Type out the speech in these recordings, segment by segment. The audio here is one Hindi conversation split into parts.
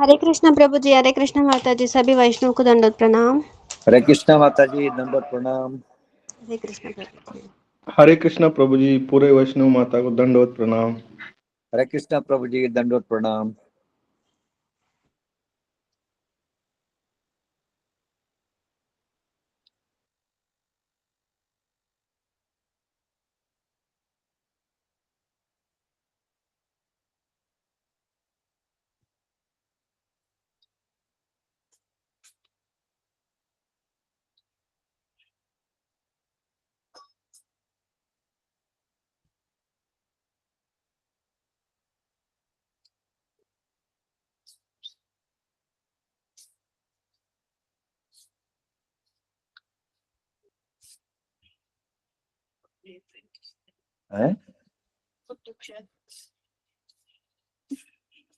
हरे कृष्णा प्रभु जी, हरे कृष्णा माता जी, सभी वैष्णव को दंडवत प्रणाम। हरे कृष्णा माता जी, दंडवत प्रणाम। हरे कृष्णा प्रभु जी। हरे कृष्णा प्रभु जी, पूरे वैष्णव माता को दंडवत प्रणाम। हरे कृष्णा प्रभु जी, दंडवत प्रणाम।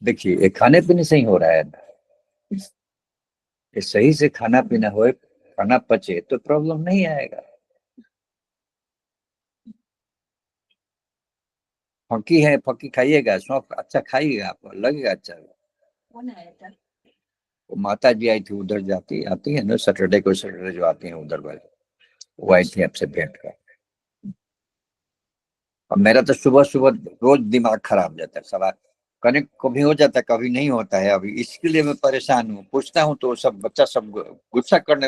देखिए, ये खाने पीने से ही हो रहा है। ये सही से खाना पीना हो, खाना पचे तो प्रॉब्लम नहीं आएगा। फकी है, फकी खाइएगा, सौंफ अच्छा खाइएगा, आपको लगेगा अच्छा। वो माता जी आई थी, उधर आती है ना, सैटरडे जो आती है उधर वाले, वो आई थी आपसे भेंट कर। अब मेरा तो सुबह सुबह रोज दिमाग खराब हो जाता है, सवाल कनेक्ट कभी हो जाता है, कभी नहीं होता है। अभी इसके लिए मैं परेशान हूँ, पूछता हूँ तो सब बच्चा सब गुस्सा करने।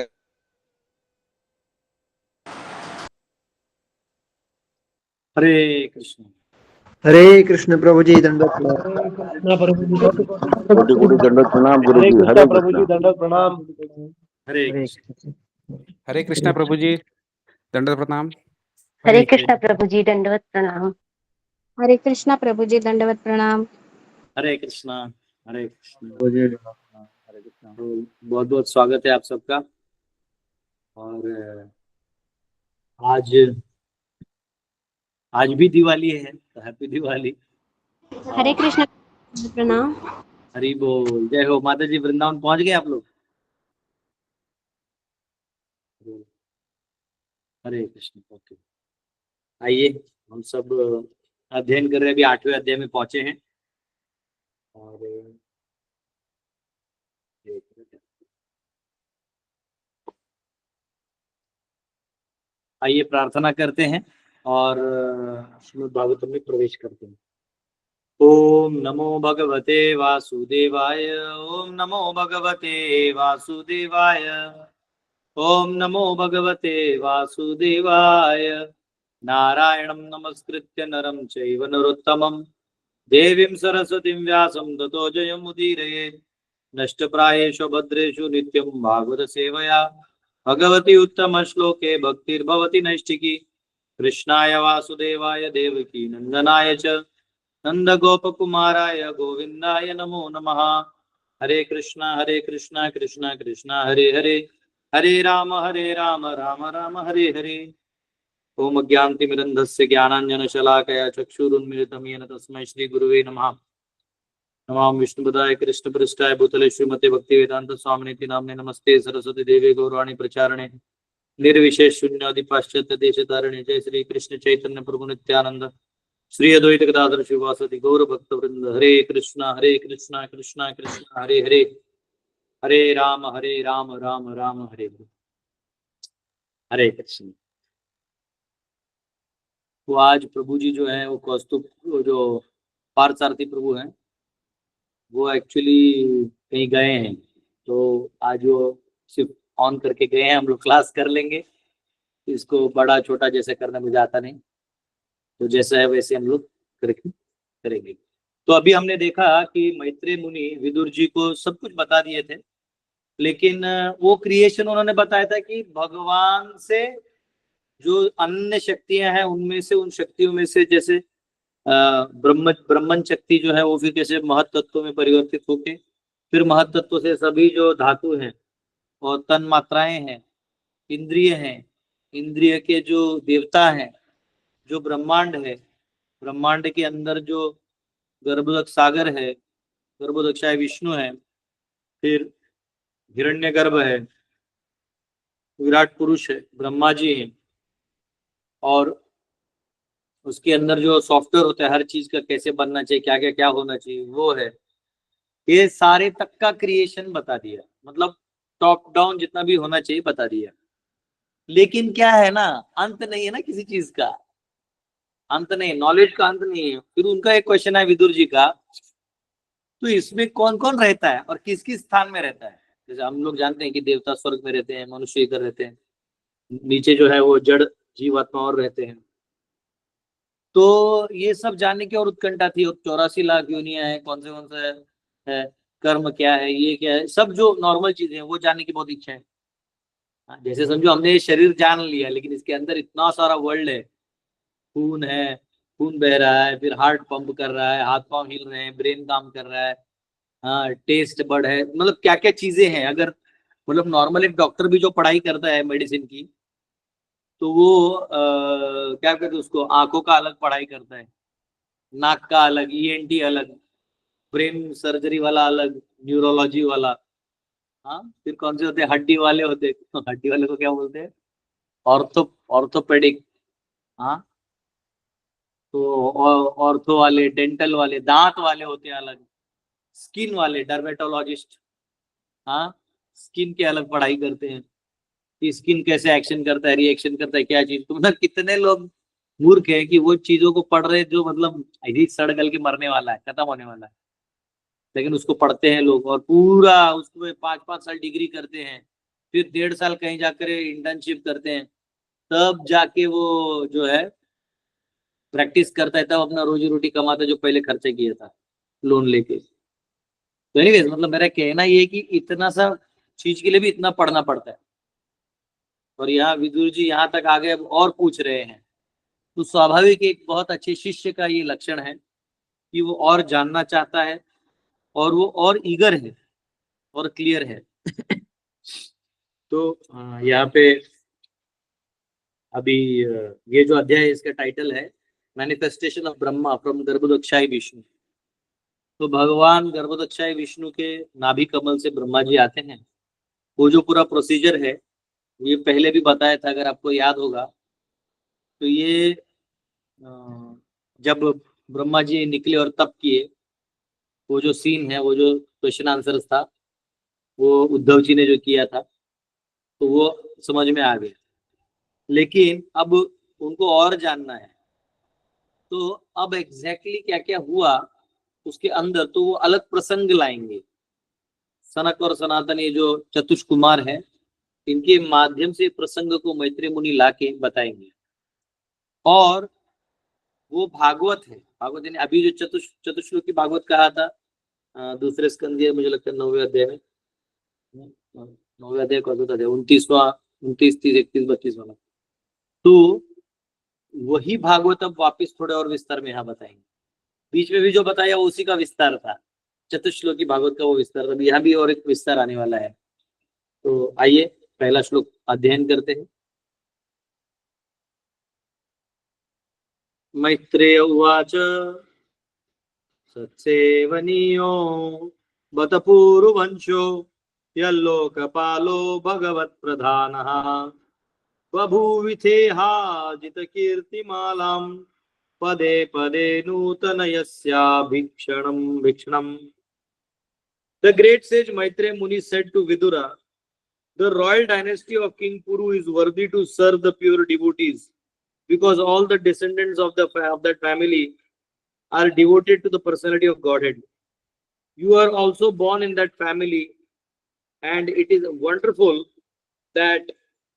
हरे कृष्ण। हरे कृष्ण प्रभु जी, दंडवत कोटि कोटि दंडवत प्रणाम गुरु जी। हरे प्रभु जी, कृष्णा। दंडवत प्रणाम। हरे हरे कृष्णा प्रभु जी, दंडवत प्रणाम। हरे कृष्णा प्रभु जी, दंडवत प्रणाम। हरे कृष्णा प्रभु जी, दंडवत प्रणाम। हरे कृष्णा। हरे कृष्णा। हरे कृष्णा। बहुत बहुत स्वागत है आप सबका। और आज भी दिवाली है, तो हैप्पी दिवाली। हरे कृष्णा प्रणाम। हरि बोल, जय हो माता जी। वृंदावन पहुंच गए आप लोग? हरे कृष्ण। ओके, आइए हम सब अध्ययन कर रहे हैं, अभी 8वें अध्याय में पहुंचे हैं। और आइए प्रार्थना करते हैं और श्रीमद् भागवतम में प्रवेश करते हैं। ओम नमो भगवते वासुदेवाय। ओम नमो भगवते वासुदेवाय। ओम नमो भगवते वासुदेवाय। नारायणं नमस्कृत्य नरं चैव नरोत्तमं देवीं सरस्वतीं व्यासं ततो जयमुदीरयेत्। नष्टप्रायेषु भद्रेषु नित्यं भागवत सेवया भगवती उत्तम श्लोके भक्तिर्भवति नैष्ठिकी। कृष्णाय वासुदेवाय देवकी नंदनाय च नंदगोपकुमाराय गोविंदाय नमो नमः। हरे कृष्णा कृष्णा कृष्णा हरे हरे, हरे राम राम राम हरे हरे। ओम अज्ञानतिमिरन्धस्य ज्ञानाञ्जनशलाकया चक्षुरुन्मिलितं येन तस्मै श्रीगुरुवे नमः। नमामि विष्णुपदाय कृष्णपृष्ठाय भूतले श्रीमते भक्तिवेदांत स्वामिनीति नाम्ने। नमस्ते सरस्वती देवी गौरवाणी प्रचारणे निर्विशेष शून्यादि पाश्चात्य देश धारणे। जय श्री कृष्ण चैतन्य प्रभु नित्यानंद श्री अद्वैत गदाधर शिवासदि गौर भक्त वृंद। हरे कृष्णा कृष्णा कृष्णा हरे हरे, हरे राम राम राम हरे हरे। हरे कृष्ण। तो आज प्रभु जी जो है वो कौस्तुभ, जो पार्थसारथी प्रभु हैं, वो एक्चुअली कहीं गए हैं, तो आज वो सिर्फ ऑन करके गए हैं। हम लोग क्लास कर लेंगे, इसको बड़ा छोटा जैसे करना मुझे आता नहीं, तो जैसा है वैसे हम लोग करेंगे। तो अभी हमने देखा कि मैत्रेय मुनि विदुर जी को सब कुछ बता दिए थे, लेकिन वो क्रिएशन उन्होंने बताया था कि भगवान से जो अन्य शक्तियां हैं उनमें से, उन शक्तियों में से जैसे ब्रह्मन शक्ति जो है वो फिर कैसे महत तत्व में परिवर्तित होके फिर महत तत्व से सभी जो धातु हैं और तन मात्राएं हैं, इंद्रिय हैं, इंद्रिय के जो देवता हैं, जो ब्रह्मांड है, ब्रह्मांड के अंदर जो गर्भोदक सागर है, गर्भोदक्षाय विष्णु है, फिर हिरण्यगर्भ है, विराट पुरुष है, ब्रह्मा जी हैं, और उसके अंदर जो सॉफ्टवेयर होता है हर चीज का कैसे बनना चाहिए, क्या क्या क्या होना चाहिए वो है। ये सारे तक का क्रिएशन बता दिया, मतलब टॉप डाउन जितना भी होना चाहिए बता दिया। लेकिन क्या है ना, अंत नहीं है ना किसी चीज का, अंत नहीं, नॉलेज का अंत नहीं है। फिर उनका एक क्वेश्चन है विदुर जी का, तो इसमें कौन कौन रहता है और किस किस स्थान में रहता है। जैसे हम लोग जानते हैं कि देवता स्वर्ग में रहते हैं, मनुष्य इधर रहते हैं, नीचे जो है वो जड़ जीवात्मा और रहते हैं। तो ये सब जानने की और उत्कंठा थी, और 84 लाख योनियां है, कौन सा है, कर्म क्या है, ये क्या है, सब जो नॉर्मल चीजें हैं वो जानने की बहुत इच्छा है। हाँ, जैसे समझो हमने ये शरीर जान लिया, लेकिन इसके अंदर इतना सारा वर्ल्ड है, खून है, खून बह रहा है, फिर हार्ट पंप कर रहा है, हाथ पांव हिल रहे हैं, ब्रेन काम कर रहा है, हाँ टेस्ट बड है, मतलब क्या क्या चीजें हैं। अगर मतलब नॉर्मल एक डॉक्टर भी जो पढ़ाई करता है मेडिसिन की, तो वो क्या कहते हैं उसको, आंखों का अलग पढ़ाई करता है, नाक का अलग, ईएनटी अलग, ब्रेन सर्जरी वाला अलग, न्यूरोलॉजी वाला, हाँ फिर कौन से होते हैं, हड्डी वाले होते हैं हड्डी वाले को क्या बोलते हैं, ऑर्थोपेडिक, हाँ तो ऑर्थो वाले, डेंटल वाले, दांत वाले होते हैं अलग, स्किन वाले डर्मेटोलॉजिस्ट, हाँ स्किन के अलग पढ़ाई करते हैं कि स्किन कैसे एक्शन करता है, रिएक्शन करता है, क्या चीज। तो मतलब कितने लोग मूर्ख है कि वो चीजों को पढ़ रहे जो मतलब सड़ गल के मरने वाला है, खत्म होने वाला है, लेकिन उसको पढ़ते हैं लोग और पूरा उसको 5-5 साल डिग्री करते हैं, फिर 1.5 साल कहीं जाकर इंटर्नशिप करते हैं, तब जाके वो जो है प्रैक्टिस करता है, तब अपना रोजी रोटी कमाता है, जो पहले खर्चा किया था लोन लेके। तो एनीवेज मतलब मेरा कहना ये है कि इतना सा चीज के लिए भी इतना पढ़ना पड़ता है। और यहाँ विदुर जी यहाँ तक आगे अब और पूछ रहे हैं, तो स्वाभाविक एक बहुत अच्छे शिष्य का ये लक्षण है कि वो और जानना चाहता है, और वो और ईगर है और क्लियर है तो यहाँ पे अभी ये जो अध्याय है इसका टाइटल है manifestation of Brahma from Garbhodakshayi Vishnu. तो भगवान गर्भोदक्षाय विष्णु के नाभि कमल से ब्रह्मा जी आते हैं। वो जो पूरा प्रोसीजर है ये पहले भी बताया था, अगर आपको याद होगा। तो ये जब ब्रह्मा जी निकले और तप किए, वो जो सीन है, वो जो क्वेश्चन आंसर था, वो उद्धव जी ने जो किया था, तो वो समझ में आ गया। लेकिन अब उनको और जानना है, तो अब एग्जैक्टली क्या क्या हुआ उसके अंदर, तो वो अलग प्रसंग लाएंगे। सनक और सनातन ये जो चतुष कुमार है, इनके माध्यम से प्रसंग को मैत्रेय मुनि लाके बताएंगे। और वो भागवत है, भागवत यानी अभी जो चतुश्लोकी भागवत कहा था दूसरे स्कंद, मुझे लगता है 9वें अध्याय में, 9वें अध्याय का 29वां, 29, 30, 31, 32 वाला। तो वही भागवत अब वापिस थोड़े और विस्तार में यहाँ बताएंगे। बीच में भी जो बताया वो उसी का विस्तार था, चतुश्लोकी भागवत का वो विस्तार था। यहाँ भी और एक विस्तार आने वाला है। तो आइए पहला श्लोक अध्ययन करते हैं। मैत्रेय उवाच सत्सेवनीयो बत पूर्ववंशो यल्लोकपालो भगवत्प्रधानः बभूविथेहाजितकीर्तिमालां पदे पदे नूतनयस्याभीक्षणम्। The great sage Maitreya Muni said to Vidura, the royal dynasty of King Puru is worthy to serve the pure devotees, because all the descendants of that family are devoted to the personality of Godhead. You are also born in that family, and it is wonderful that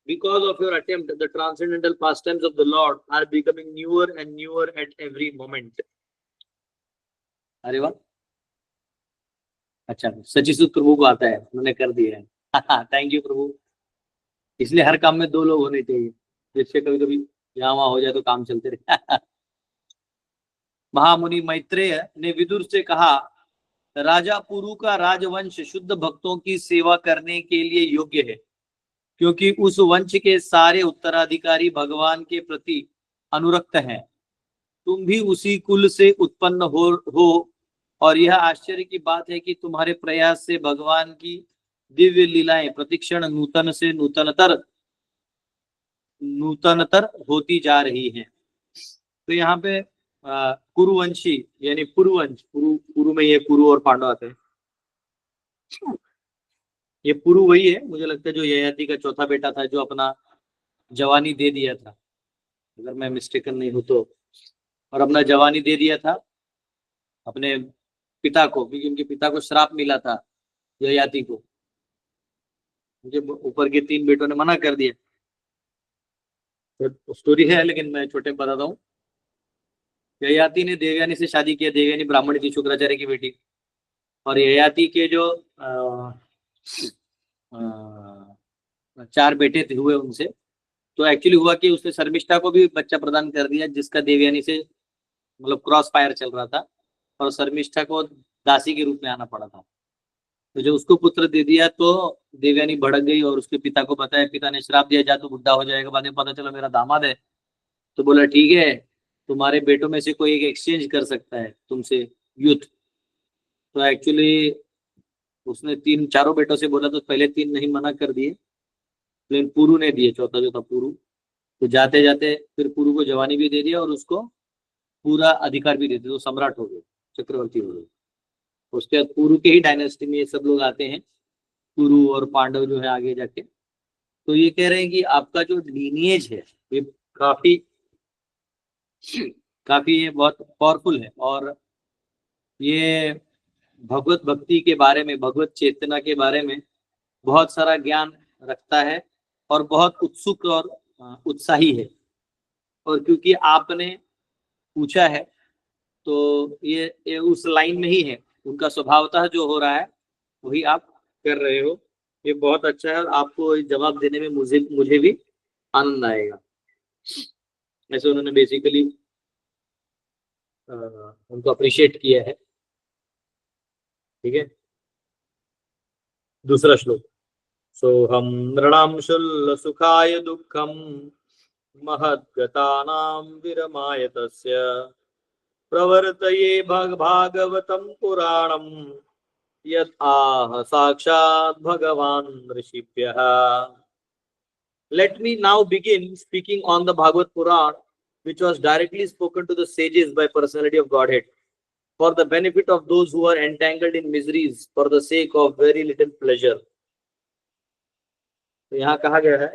because of your attempt, the transcendental pastimes of the Lord are becoming newer and newer at every moment. अरे वाह, अच्छा सचिसुत प्रभु को आता है, उन्होंने कर दिया है। थैंक यू प्रभु। इसलिए हर काम में 2 लोग होने चाहिए, जिससे कभी कभी यहाँ वहां हो जाए तो काम चलते रहे। महामुनि मैत्रेय ने विदुर से कहा, राजा पुरु का राजवंश शुद्ध भक्तों की सेवा करने के लिए योग्य है, क्योंकि उस वंश के सारे उत्तराधिकारी भगवान के प्रति अनुरक्त हैं। तुम भी उसी कुल से उत्पन्न हो और यह आश्चर्य की बात है कि तुम्हारे प्रयास से भगवान की दिव्य लीलाएं प्रतिक्षण नूतन से नूतनतर होती जा रही हैं। तो यहाँ पे कुरुवंशी यानी पुरुवंश, पुरु में ये कुरु और पांडव आते हैं, ये पुरु वही है, मुझे लगता है जो ययाति का चौथा बेटा था, जो अपना जवानी दे दिया था, अगर मैं मिस्टेकन नहीं हूं तो, और अपना जवानी दे दिया था अपने पिता को, क्योंकि उनके पिता को श्राप मिला था ययाति को। मुझे ऊपर के 3 बेटों ने मना कर दिया, तो स्टोरी है, लेकिन मैं छोटे में बताता हूँ। ययाति ने देवयानी से शादी किया। देवयानी ब्राह्मणी थी, शुक्राचार्य की बेटी। और ययाति के जो 4 बेटे थे हुए उनसे, तो एक्चुअली हुआ कि उसने शर्मिष्ठा को भी बच्चा प्रदान कर दिया, जिसका देवयानी से मतलब क्रॉस फायर चल रहा था, और शर्मिष्ठा को दासी के रूप में आना पड़ा था। तो जब उसको पुत्र दे दिया तो देवयानी भड़क गई और उसके पिता को बताया। पिता ने श्राप दिया, जा तू बुढ़ा हो जाएगा। बाद में पता चला मेरा दामाद है, तो बोला ठीक है, तुम्हारे बेटों में से कोई एक एक्सचेंज कर सकता है तुमसे यूथ। तो एक्चुअली उसने 4 बेटों से बोला, तो पहले 3 नहीं मना कर दिए, लेकिन पुरु ने दिए, चौथा जो था पुरु। तो जाते जाते फिर पुरु को जवानी भी दे दिया और उसको पूरा अधिकार भी दे दिया, तो सम्राट हो गए, चक्रवर्ती हो गए। उसके बाद पुरु के ही डायनेस्टी में ये सब लोग आते हैं, पुरु और पांडव जो है आगे जाके। तो ये कह रहे हैं कि आपका जो लीनिएज है ये काफी ये बहुत पावरफुल है, और ये भगवत भक्ति के बारे में, भगवत चेतना के बारे में बहुत सारा ज्ञान रखता है, और बहुत उत्सुक और उत्साही है। और क्योंकि आपने पूछा है, तो ये उस लाइन में ही है, उनका स्वभावतः जो हो रहा है वही आप कर रहे हो। ये बहुत अच्छा है, और आपको जवाब देने में मुझे भी आनंद आएगा। ऐसे उन्होंने बेसिकली उनको अप्रिशिएट किया है। ठीक है, दूसरा श्लोक। सोहम नृणाम शुल्ल सुखाय दुःखम महद्गतानां विरमाय तस्य प्रवर्तये भागवतं पुराणं यत् आह साक्षात् भगवान् ऋषिभ्यः। Let me now begin speaking on the Bhagavad Puran, which was directly spoken to the sages by personality of Godhead, for the benefit of those who are entangled in miseries for the sake of very little pleasure. तो यहाँ कहा गया है,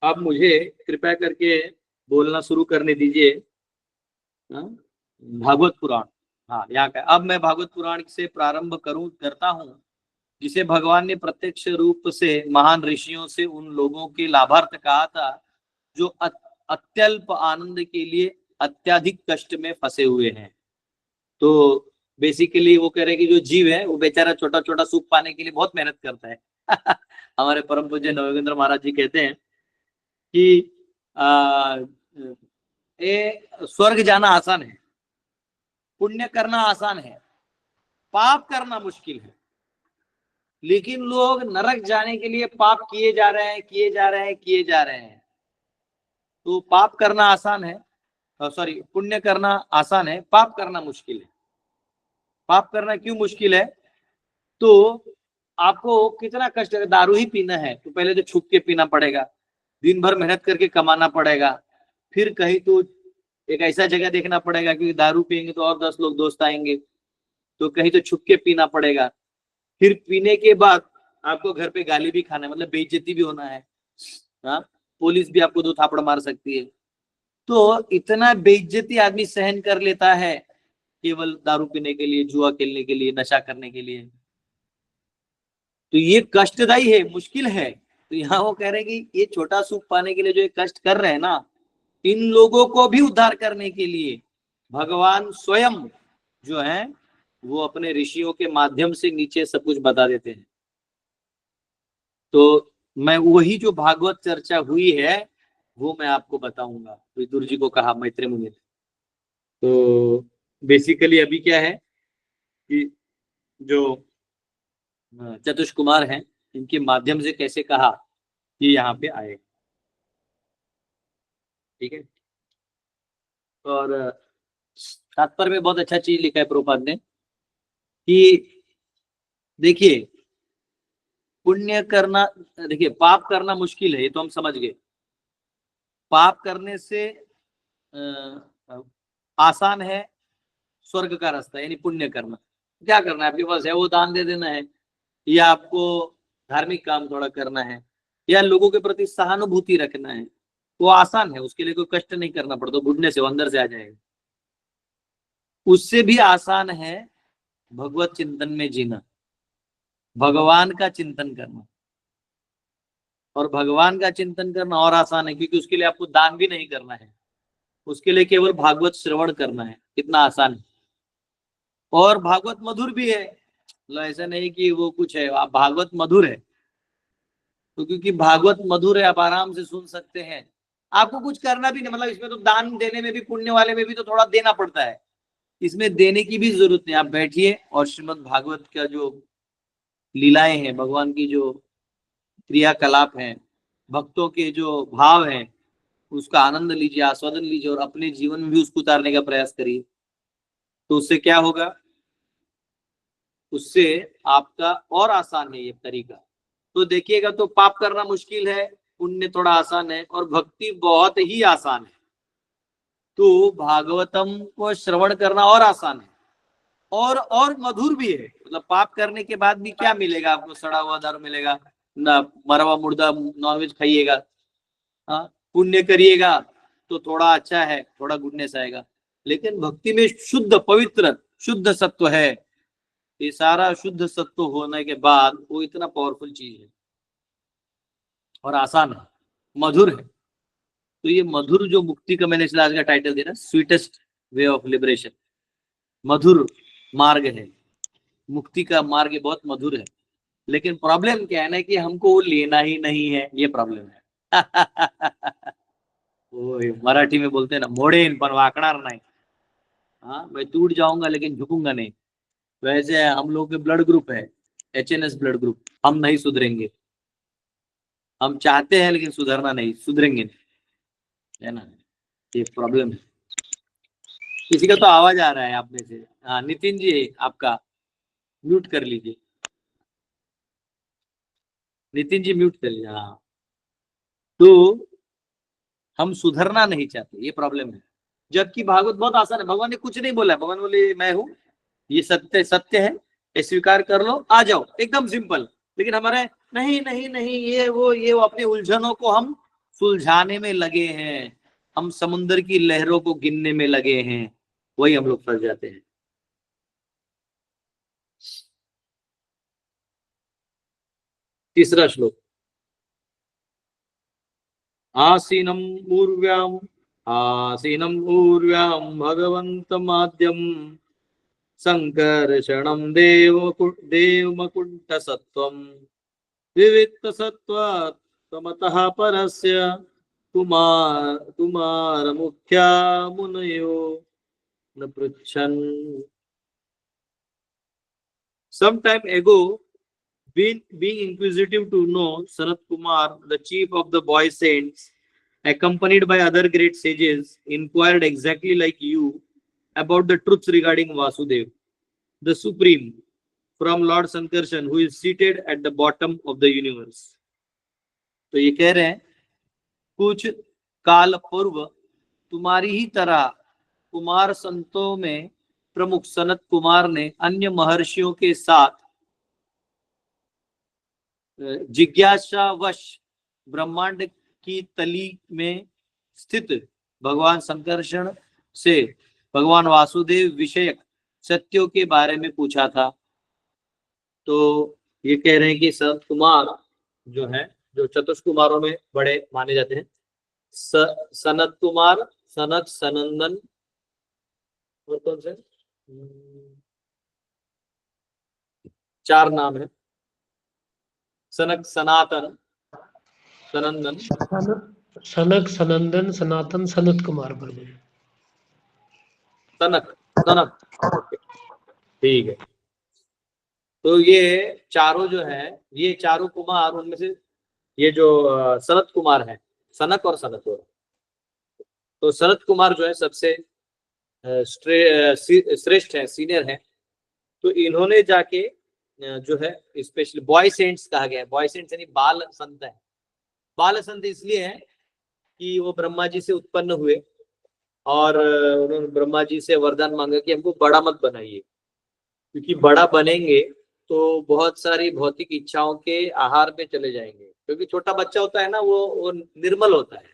अब मुझे कृपया करके बोलना शुरू करने दीजिए भागवत पुराण। हाँ, यहाँ का अब मैं भागवत पुराण से प्रारंभ करता हूँ, जिसे भगवान ने प्रत्यक्ष रूप से महान ऋषियों से उन लोगों के लाभार्थ कहा था जो अत्यल्प आनंद के लिए अत्यधिक कष्ट में फंसे हुए हैं। तो बेसिकली वो कह रहे हैं कि जो जीव है वो बेचारा छोटा छोटा सुख पाने के लिए बहुत मेहनत करता है। हमारे परम पूज्य नवयोगेंद्र महाराज जी कहते हैं कि स्वर्ग जाना आसान है, पुण्य करना आसान है, पाप करना मुश्किल है। लेकिन लोग नरक जाने के लिए पाप किए जा रहे हैं। तो पाप करना आसान है, पुण्य करना आसान है, पाप करना मुश्किल है। पाप करना क्यों मुश्किल है? तो आपको कितना कष्ट है, दारू ही पीना है तो पहले तो छुप के पीना पड़ेगा, दिन भर मेहनत करके कमाना पड़ेगा, फिर कहीं तो एक ऐसा जगह देखना पड़ेगा, क्योंकि दारू पियेंगे तो और 10 लोग दोस्त आएंगे, तो कहीं तो छुप के पीना पड़ेगा। फिर पीने के बाद आपको घर पे गाली भी खाना है, मतलब बेइज्जती भी होना है। हाँ, पुलिस भी आपको 2 थापड़ मार सकती है। तो इतना बेइज्जती आदमी सहन कर लेता है केवल दारू पीने के लिए, जुआ खेलने के लिए, नशा करने के लिए। तो ये कष्टदायी है, मुश्किल है। तो यहाँ वो कह रहे हैं कि ये छोटा सुख पाने के लिए जो ये कष्ट कर रहे हैं ना, इन लोगों को भी उद्धार करने के लिए भगवान स्वयं जो है वो अपने ऋषियों के माध्यम से नीचे सब कुछ बता देते हैं। तो मैं वही जो भागवत चर्चा हुई है वो मैं आपको बताऊंगा। विदुर जी को कहा मैत्रेय मुनि ने। तो बेसिकली अभी क्या है कि जो चतुष कुमार हैं, इनके माध्यम से कैसे कहा कि यहाँ पे आए। ठीक है, और तात्पर्य में बहुत अच्छा चीज लिखा है प्रभुपाद ने कि देखिए, पुण्य करना, देखिए पाप करना मुश्किल है, ये तो हम समझ गए। पाप करने से आसान है स्वर्ग का रास्ता, यानी पुण्य करना। क्या करना है आपके पास है वो दान दे देना है, या आपको धार्मिक काम थोड़ा करना है, या लोगों के प्रति सहानुभूति रखना है, वो आसान है, उसके लिए कोई कष्ट नहीं करना पड़ता, घुटने से वो अंदर से आ जाएगा। उससे भी आसान है भगवत चिंतन में जीना, भगवान का चिंतन करना। और भगवान का चिंतन करना और आसान है, क्योंकि उसके लिए आपको दान भी नहीं करना है, उसके लिए केवल भागवत श्रवण करना है। कितना आसान है। और भागवत मधुर भी है, मतलब ऐसा नहीं कि वो कुछ है, आप भागवत मधुर है तो, क्योंकि भागवत मधुर है, आप आराम से सुन सकते हैं, आपको कुछ करना भी नहीं। मतलब इसमें तो दान देने में भी, पुण्य वाले में भी तो थोड़ा देना पड़ता है, इसमें देने की भी जरूरत नहीं। आप बैठिए और श्रीमद् भागवत का जो लीलाएं हैं, भगवान की जो क्रियाकलाप हैं, भक्तों के जो भाव हैं, उसका आनंद लीजिए, आस्वादन लीजिए, और अपने जीवन में भी उसको उतारने का प्रयास करिए। तो उससे क्या होगा, उससे आपका और आसान है ये तरीका। तो देखिएगा, तो पाप करना मुश्किल है, पुण्य थोड़ा आसान है, और भक्ति बहुत ही आसान है। तो भागवतम को श्रवण करना और आसान है, और मधुर भी है। मतलब पाप करने के बाद भी क्या मिलेगा आपको, सड़ा हुआ दारू मिलेगा ना, मरा हुआ मुर्दा नॉनवेज खाइएगा। हाँ, पुण्य करिएगा तो थोड़ा अच्छा है, थोड़ा गुडनेस आएगा। लेकिन भक्ति में शुद्ध पवित्र शुद्ध सत्व है, ये सारा शुद्ध सत्व होने के बाद वो इतना पावरफुल चीज है और आसान है, मधुर है। तो ये मधुर जो मुक्ति का, मैंने इसलिए आज का टाइटल दिया, स्वीटेस्ट वे ऑफ लिबरेशन, मधुर मार्ग है, मुक्ति का मार्ग बहुत मधुर है। लेकिन प्रॉब्लम क्या है ना, कि हमको वो लेना ही नहीं है, ये प्रॉब्लम है। ओए मराठी में बोलते हैं ना, मोड़ेन पण वाकणार नहीं। हाँ, मैं टूट जाऊंगा लेकिन झुकूंगा नहीं। वैसे हम लोग के ब्लड ग्रुप है HNS ब्लड ग्रुप, हम नहीं सुधरेंगे। हम चाहते हैं लेकिन सुधरना नहीं, सुधरेंगे नहीं, है ना, ये प्रॉब्लम है। किसी का तो आवाज आ रहा है आप में से। हाँ नितिन जी, आपका म्यूट कर लीजिए, नितिन जी म्यूट कर लीजिए। हाँ, तो हम सुधरना नहीं चाहते, ये प्रॉब्लम है। जबकि भागवत बहुत आसान है, भगवान ने कुछ नहीं बोला है, भगवान बोले मैं हूं, ये सत्य सत्य है, ये स्वीकार कर लो, आ जाओ, एकदम सिंपल। लेकिन हमारे नहीं नहीं नहीं, ये वो अपनी उलझनों को हम सुलझाने में लगे हैं, हम समुद्र की लहरों को गिनने में लगे हैं, वही हम लोग फंस जाते हैं। तीसरा श्लोक, आसीनम ऊर्व्याम भगवन्तमाद्यम संकर्षणं देवमकुण्ठसत्त्वं विविक्तसत्त्वात् तमतः परस्य कुमारमुख्या मुनयो न पृच्छन्। Some time ago, being inquisitive to know, Sanat Kumar, the chief of the boy saints, accompanied by other great sages, inquired exactly like you about the truths regarding Vasudev, the Supreme, from Lord Sankarshan, who is seated at the bottom of the universe. तो ये कह रहे हैं, कुछ काल पूर्व तुम्हारी ही तरह कुमार संतों में प्रमुख सनत कुमार ने अन्य महर्षियों के साथ जिज्ञासावश ब्रह्मांड की तली में स्थित भगवान संकर्षण से भगवान वासुदेव विषयक सत्यों के बारे में पूछा था। तो ये कह रहे हैं कि सनत कुमार जो है, जो चतुष कुमारों में बड़े माने जाते हैं, सनत कुमार, सनत, सनंदन और कौन से 4 नाम है, सनक, सनातन, सनंदन, सनक, सनंदन, सनातन, सनत कुमार प्रभु। सनक, सनक, ठीक है। तो ये चारों जो है, ये चारों कुमार, उनमें से ये जो सनत कुमार है, सनक और सनत, तो सनत कुमार जो है सबसे श्रेष्ठ है, सीनियर है। तो इन्होंने जाके जो है, स्पेशली बॉय सेंट्स कहा गया है, बॉय सेंट्स यानी बाल संत है। बाल संत इसलिए है कि वो ब्रह्मा जी से उत्पन्न हुए और उन्होंने ब्रह्मा जी से वरदान मांगा कि हमको बड़ा मत बनाइए, क्योंकि बड़ा बनेंगे तो बहुत सारी भौतिक इच्छाओं के आहार में चले जाएंगे। क्योंकि छोटा बच्चा होता है ना, वो निर्मल होता है,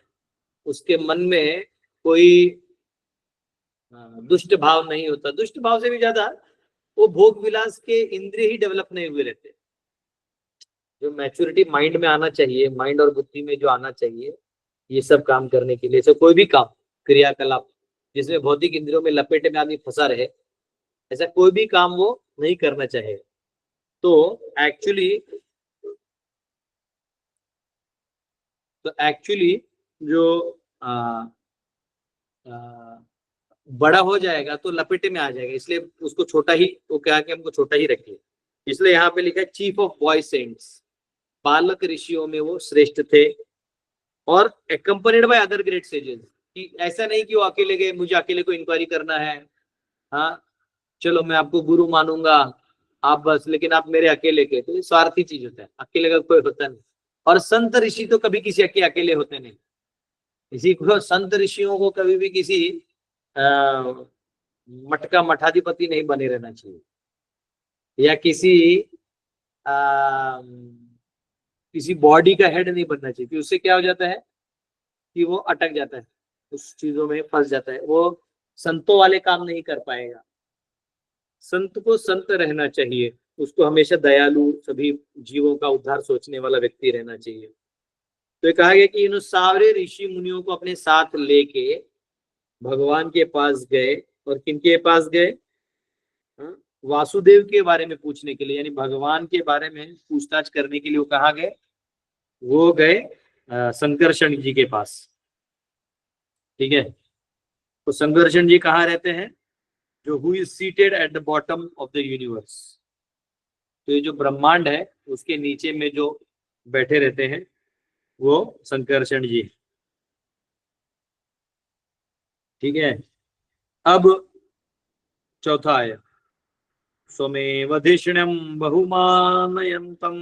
उसके मन में कोई दुष्ट भाव नहीं होता। दुष्ट भाव से भी ज्यादा वो भोग विलास के इंद्रिय ही डेवलप नहीं हुए रहते। जो मैच्योरिटी माइंड में आना चाहिए, माइंड और बुद्धि में जो आना चाहिए ये सब काम करने के लिए, कोई भी काम क्रियाकलाप जिसमें भौतिक इंद्रियों में लपेटे में आदमी फंसा रहे, ऐसा कोई भी काम वो नहीं करना चाहेगा। तो एक्चुअली जो बड़ा हो जाएगा तो लपेटे में आ जाएगा, इसलिए उसको छोटा ही, वो क्या कि हमको छोटा ही रखिए। इसलिए यहाँ पे लिखा है चीफ ऑफ बॉय सेंट्स, बालक ऋषियों में वो श्रेष्ठ थे, और एक्कम्पनीड बाय अदर ग्रेट सेजेस। कि ऐसा नहीं कि वो अकेले गए, मुझे अकेले को इंक्वायरी करना है, हाँ चलो मैं आपको गुरु मानूंगा आप बस, लेकिन आप मेरे अकेले के, तो ये स्वार्थी चीज होता है, अकेले का कोई होता नहीं। और संत ऋषि तो कभी किसी अकेले होते नहीं। इसी को संत ऋषियों को कभी भी किसी मठ का मठाधिपति नहीं बने रहना चाहिए, या किसी बॉडी का हेड नहीं बनना चाहिए। कि उससे क्या हो जाता है कि वो अटक जाता है, उस चीजों में फंस जाता है, वो संतों वाले काम नहीं कर पाएगा। संत को संत रहना चाहिए, उसको हमेशा दयालु, सभी जीवों का उद्धार सोचने वाला व्यक्ति रहना चाहिए। तो ये कहा गया कि इन सारे ऋषि मुनियों को अपने साथ लेके भगवान के पास गए, और किनके पास गए? वासुदेव के बारे में पूछने के लिए, यानी भगवान के बारे में पूछताछ करने के लिए वो कहाँ गए? वो गए संकर्षण जी के पास। ठीक है, तो संकर्षण जी कहाँ रहते हैं? जो who is seated at the bottom of the universe. तो ये जो ब्रह्मांड है उसके नीचे में जो बैठे रहते हैं वो संकर्षण जी। ठीक है, अब चौथा आया, स्वमेव धिष्ण्यं बहुमानयन्तं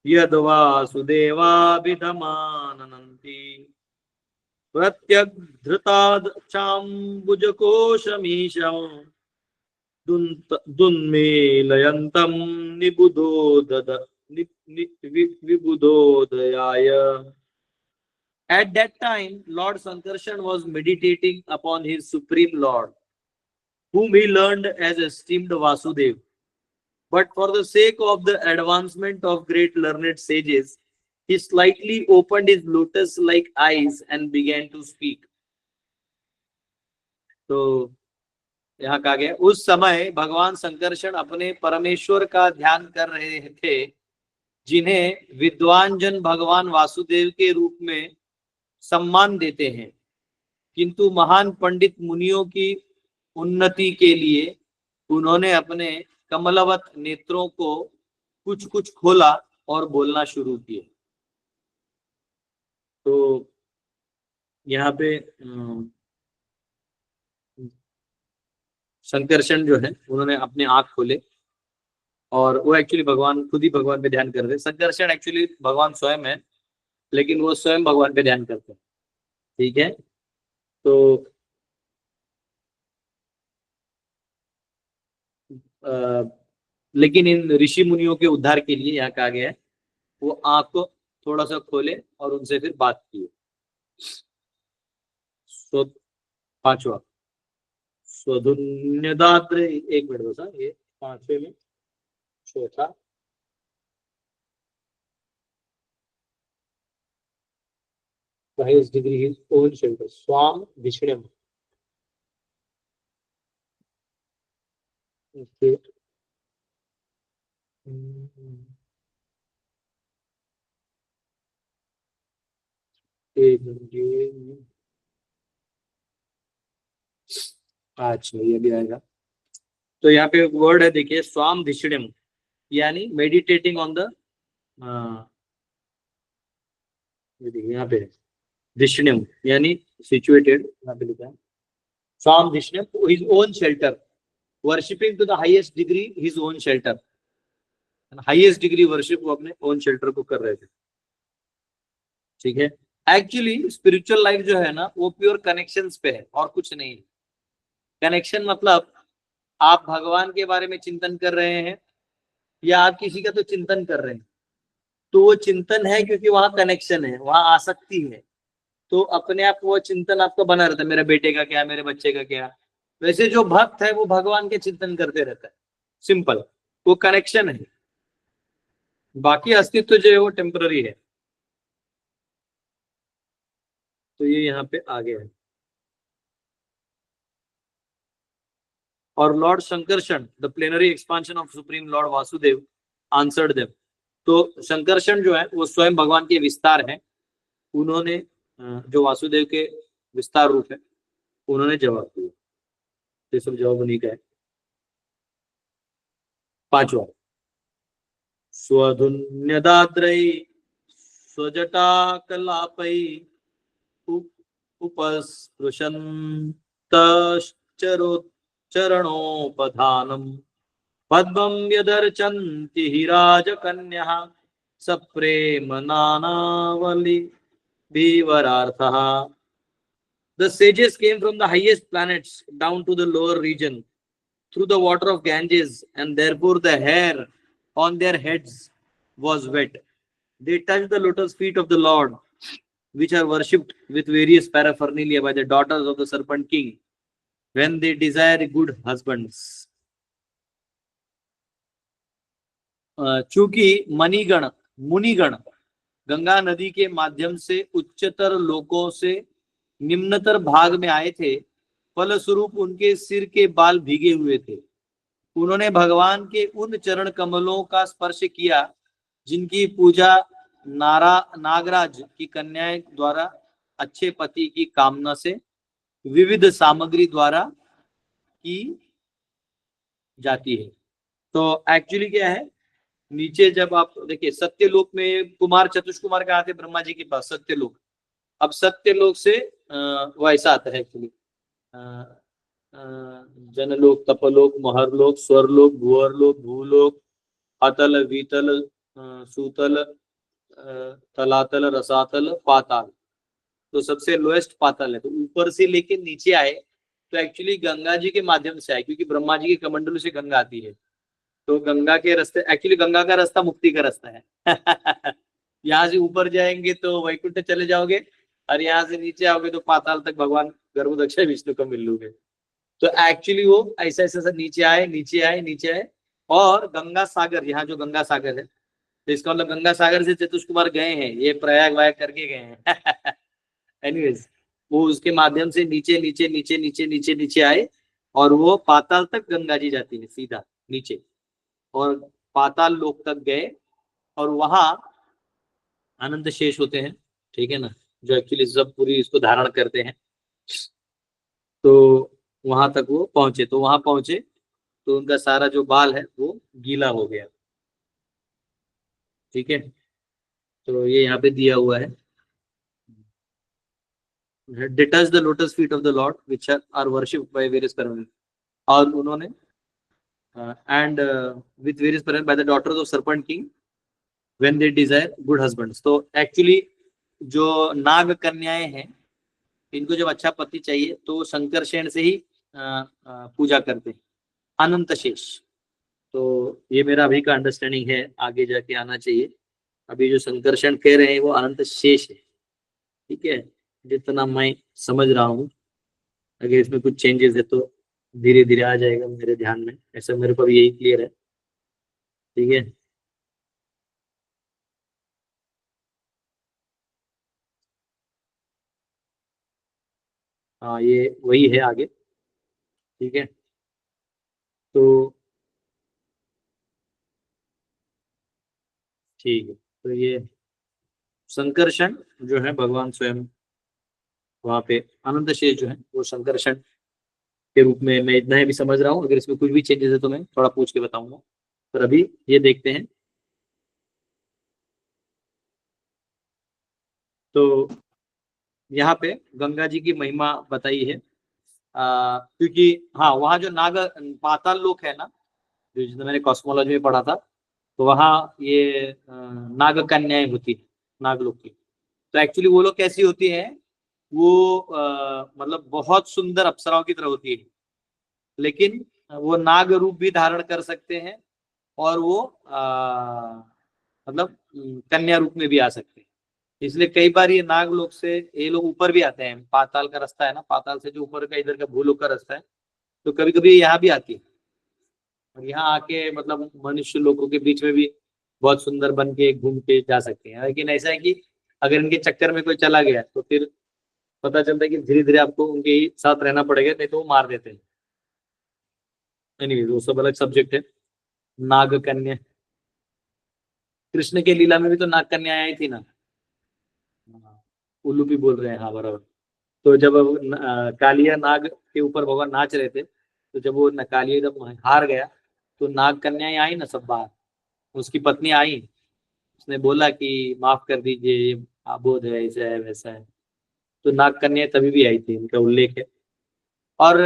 यद् वासुदेवाभिधमानन्ति प्रत्यग्धृताद् चाम्बुजकोशमीशं दुन्मीलयन्तं विबुधोदयाय। At that time, Lord Sankarshan was meditating upon his Supreme Lord, whom he learned as esteemed Vasudev. But for the sake of the advancement of great learned sages, he slightly opened his lotus-like eyes and began to speak. तो यहाँ कहा गया, उस समय भगवान संकर्षण अपने परमेश्वर का ध्यान कर रहे थे, जिन्हें विद्वान जन भगवान वासुदेव के रूप में सम्मान देते हैं, किंतु महान पंडित मुनियों की उन्नति के लिए उन्होंने अपने कमलवत नेत्रों को कुछ कुछ खोला और बोलना शुरू किए। तो यहाँ पे संकर्षण जो है उन्होंने अपने आंख खोले, और वो एक्चुअली भगवान, खुद ही भगवान पे ध्यान कर रहे। संकर्षण एक्चुअली भगवान स्वयं है, लेकिन वो स्वयं भगवान पे ध्यान करते हैं। ठीक है, तो लेकिन इन ऋषि मुनियों के उद्धार के लिए यहाँ कहा गया है वो आंख को थोड़ा सा खोले और उनसे फिर बात किए। पांचवा, स्वधुन्यदात्र, एक मिनट बसा, ये पांचवे में चौथा, highest degree his own shelter, Swam Vishnam. Okay. अच्छा, ये भी आएगा। तो यहाँ पे वर्ड है, देखिए, स्वाम धिष्ण्यम, यानी मेडिटेटिंग ऑन द, यहाँ पे धिष्ण्यम यानी सिचुएटेड, यहाँ पे लिखा है स्वाम धिष्ण्यम, his own shelter, worshipping to the highest degree his own shelter. Highest degree worship वो अपने ओन शेल्टर को कर रहे थे। ठीक है, एक्चुअली स्पिरिचुअल लाइफ जो है ना वो प्योर कनेक्शंस पे है और कुछ नहीं। कनेक्शन मतलब आप भगवान के बारे में चिंतन कर रहे हैं या आप किसी का तो चिंतन कर रहे हैं, तो वो चिंतन है क्योंकि वहां कनेक्शन है, वहां आसक्ति है, तो अपने आप वो चिंतन आपका बना रहता है, मेरे बेटे का क्या, मेरे बच्चे का क्या। वैसे जो भक्त है वो भगवान के चिंतन करते रहता है, सिंपल, वो कनेक्शन है। बाकी अस्तित्व जो है वो टेम्पररी है। तो ये यहाँ पे आगे है। और Lord Sankarshan, the plenary expansion of supreme Lord Vasudeva answered them. तो शंकरषण जो है वो स्वयं भगवान के विस्तार है, उन्होंने जो वासुदेव के विस्तार रूप है, उन्होंने जवाब दिया। ये सब जवाब उन्हीं का है। 5वां, स्वधुन्यदाद्रै स्वजटा कलापै उपस्पृशन्तश्चरणोपधानम् पद्मं यदर्चन्ति हि राजकन्यः सप्रेम नानावलि विवरार्थः। The sages came from the highest planets down to the lower region through the water of Ganges, and therefore the hair on their heads was wet. They touched the lotus feet of the Lord, which are worshipped with various paraphernalia by the daughters of the Serpent King when they desire good husbands. चूंकि मुनिगण गंगा नदी के माध्यम से उच्चतर लोकों से निम्नतर भाग में आए थे, फलस्वरूप उनके सिर के बाल भीगे हुए थे। उन्होंने भगवान के उन चरण कमलों का स्पर्श किया जिनकी पूजा नागराज की कन्याएं द्वारा अच्छे पति की कामना से विविध सामग्री द्वारा की जाती है। तो एक्चुअली क्या है, नीचे जब आप देखिए सत्यलोक में कुमार चतुष कुमार का आते ब्रह्मा जी के पास सत्यलोक। अब सत्यलोक से वैसा आता है एक्चुअली, जनलोक, तपलोक, महरलोक, स्वरलोक, भुवरलोक, भूलोक, अतल, वीतल, सूतल, तलातल, रसातल, पाताल। तो सबसे लोएस्ट पाताल है। तो ऊपर से लेके नीचे आए तो एक्चुअली गंगा जी के माध्यम से आए, क्योंकि ब्रह्मा जी के कमंडलू से गंगा आती है। तो गंगा के रास्ते, एक्चुअली गंगा का रास्ता मुक्ति का रास्ता है। यहाँ से ऊपर जाएंगे तो वैकुंठ चले जाओगे, और यहाँ से नीचे आओगे तो पाताल तक भगवान गर्भदक्ष विष्णु को मिल लोगे। तो एक्चुअली वो ऐसा ऐसा नीचे आए नीचे आए नीचे आए, और गंगा सागर, यहाँ जो गंगा सागर है, तो इसका मतलब गंगा सागर से चतुष कुमार गए हैं, ये प्रयाग वायाग करके गए हैं। एनीवेज, वो उसके माध्यम से नीचे नीचे नीचे नीचे नीचे नीचे आए, और वो पाताल तक गंगा जी जाती है सीधा नीचे, और पाताल लोक तक गए, और वहां अनंत शेष होते हैं, ठीक है ना, जो एक्चुअली सब पूरी इसको धारण करते हैं। तो वहां तक वो पहुंचे, तो वहां पहुंचे तो उनका सारा जो बाल है वो गीला हो गया, ठीक है। तो ये यहाँ पे दिया हुआ है, they touch the lotus feet of the Lord which are worshipped by various parallels, और उन्होंने and with various parallels by the daughters of Serpent King when they desire good husbands। तो एक्चुअली जो नाग कन्याएं हैं, इनको जब अच्छा पति चाहिए तो शंकरषण से ही पूजा करते हैं, अनंत शेष। तो ये मेरा अभी का अंडरस्टैंडिंग है, आगे जाके आना चाहिए। अभी जो शंकरषण कह रहे हैं वो अनंत शेष है, ठीक है, जितना मैं समझ रहा हूँ। अगर इसमें कुछ चेंजेस है तो धीरे धीरे आ जाएगा मेरे ध्यान में, ऐसा मेरे को अभी यही क्लियर है, ठीक है। हाँ, ये वही है आगे, ठीक है। तो ठीक है, तो ये शंकरषण जो है भगवान स्वयं वहां पे अनंत शेष जो है वो शंकरषण के रूप में, मैं इतना ही भी समझ रहा हूँ। अगर इसमें कुछ भी चेंजेस है तो मैं थोड़ा पूछ के बताऊंगा, पर अभी ये देखते हैं। तो यहाँ पे गंगा जी की महिमा बताई है, क्योंकि हाँ, वहाँ जो नाग पाताल लोक है ना, जो मैंने कॉस्मोलॉजी में पढ़ा था, तो वहाँ ये नाग कन्याएं होती है नागलोक की। तो एक्चुअली वो लोग कैसी होती है, वो मतलब बहुत सुंदर अप्सराओं की तरह होती है, लेकिन वो नाग रूप भी धारण कर सकते हैं और वो मतलब कन्या रूप में भी आ सकते हैं। इसलिए कई बार ये नाग लोग से ये लोग ऊपर भी आते हैं। पाताल का रास्ता है ना, पाताल से जो ऊपर का इधर का भूलोक का रास्ता है, तो कभी कभी यहाँ भी आती है और यहाँ आके मतलब मनुष्य लोगों के बीच में भी बहुत सुंदर बन के घूम के जा सकते हैं। लेकिन ऐसा है कि अगर इनके चक्कर में कोई चला गया तो फिर पता चलता है कि धीरे धीरे आपको उनके ही साथ रहना पड़ेगा, नहीं तो वो मार देते हैं। एनीवेज वो सब अलग सब्जेक्ट है। नाग कन्या, कृष्ण के लीला में भी तो नाग कन्या आई थी ना। उल्लू भी बोल रहे हैं, हाँ बराबर। तो जब कालिया नाग के ऊपर भगवान नाच रहे थे, तो जब वो कालिया जब हार गया तो नाग कन्याएं आई ना सब बाहर, उसकी पत्नी आई, उसने बोला कि माफ कर दीजिए, अबोध है, ऐसा है वैसा है। तो नाग कन्या तभी भी आई थी, इनका उल्लेख है। और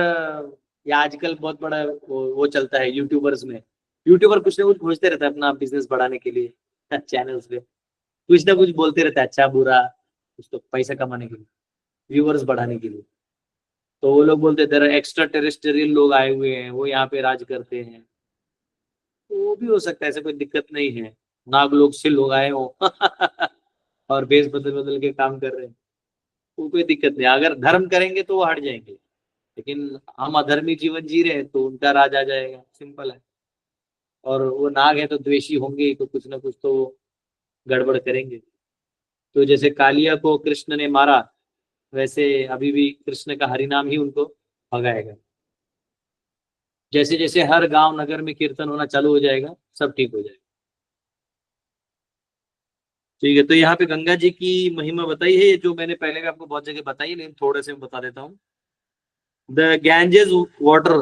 ये आजकल बहुत बड़ा वो चलता है यूट्यूबर्स में। यूट्यूबर कुछ ना कुछ खोजते रहता है अपना बिजनेस बढ़ाने के लिए चैनल्स पे, कुछ ना कुछ बोलते रहता है, अच्छा बुरा, कुछ तो पैसा कमाने के लिए, व्यूअर्स बढ़ाने के लिए। तो वो लोग बोलते हैं एक्स्ट्रा टेरेस्टेरियल लोग आए हुए हैं, वो यहाँ पे राज करते हैं। तो वो भी हो सकता है, ऐसा कोई दिक्कत नहीं है। नाग लोग से लोग आए हो और भेष बदल बदल के काम कर रहे हैं, वो कोई दिक्कत नहीं। अगर धर्म करेंगे तो वो हट जाएंगे, लेकिन हम अधर्मी जीवन जी रहे हैं तो उनका राज आ जाएगा, सिंपल है। और वो नाग है तो द्वेषी होंगे, तो कुछ ना कुछ तो गड़बड़ करेंगे। तो जैसे कालिया को कृष्ण ने मारा, वैसे अभी भी कृष्ण का हरिनाम ही उनको भगाएगा। जैसे जैसे हर गांव नगर में कीर्तन होना चालू हो जाएगा, सब ठीक हो जाएगा। ठीक है, तो यहाँ पे गंगा जी की महिमा बताई है, जो मैंने पहले भी आपको बहुत जगह बताई, लेकिन थोड़े से मैं बता देता हूँ। The Ganges water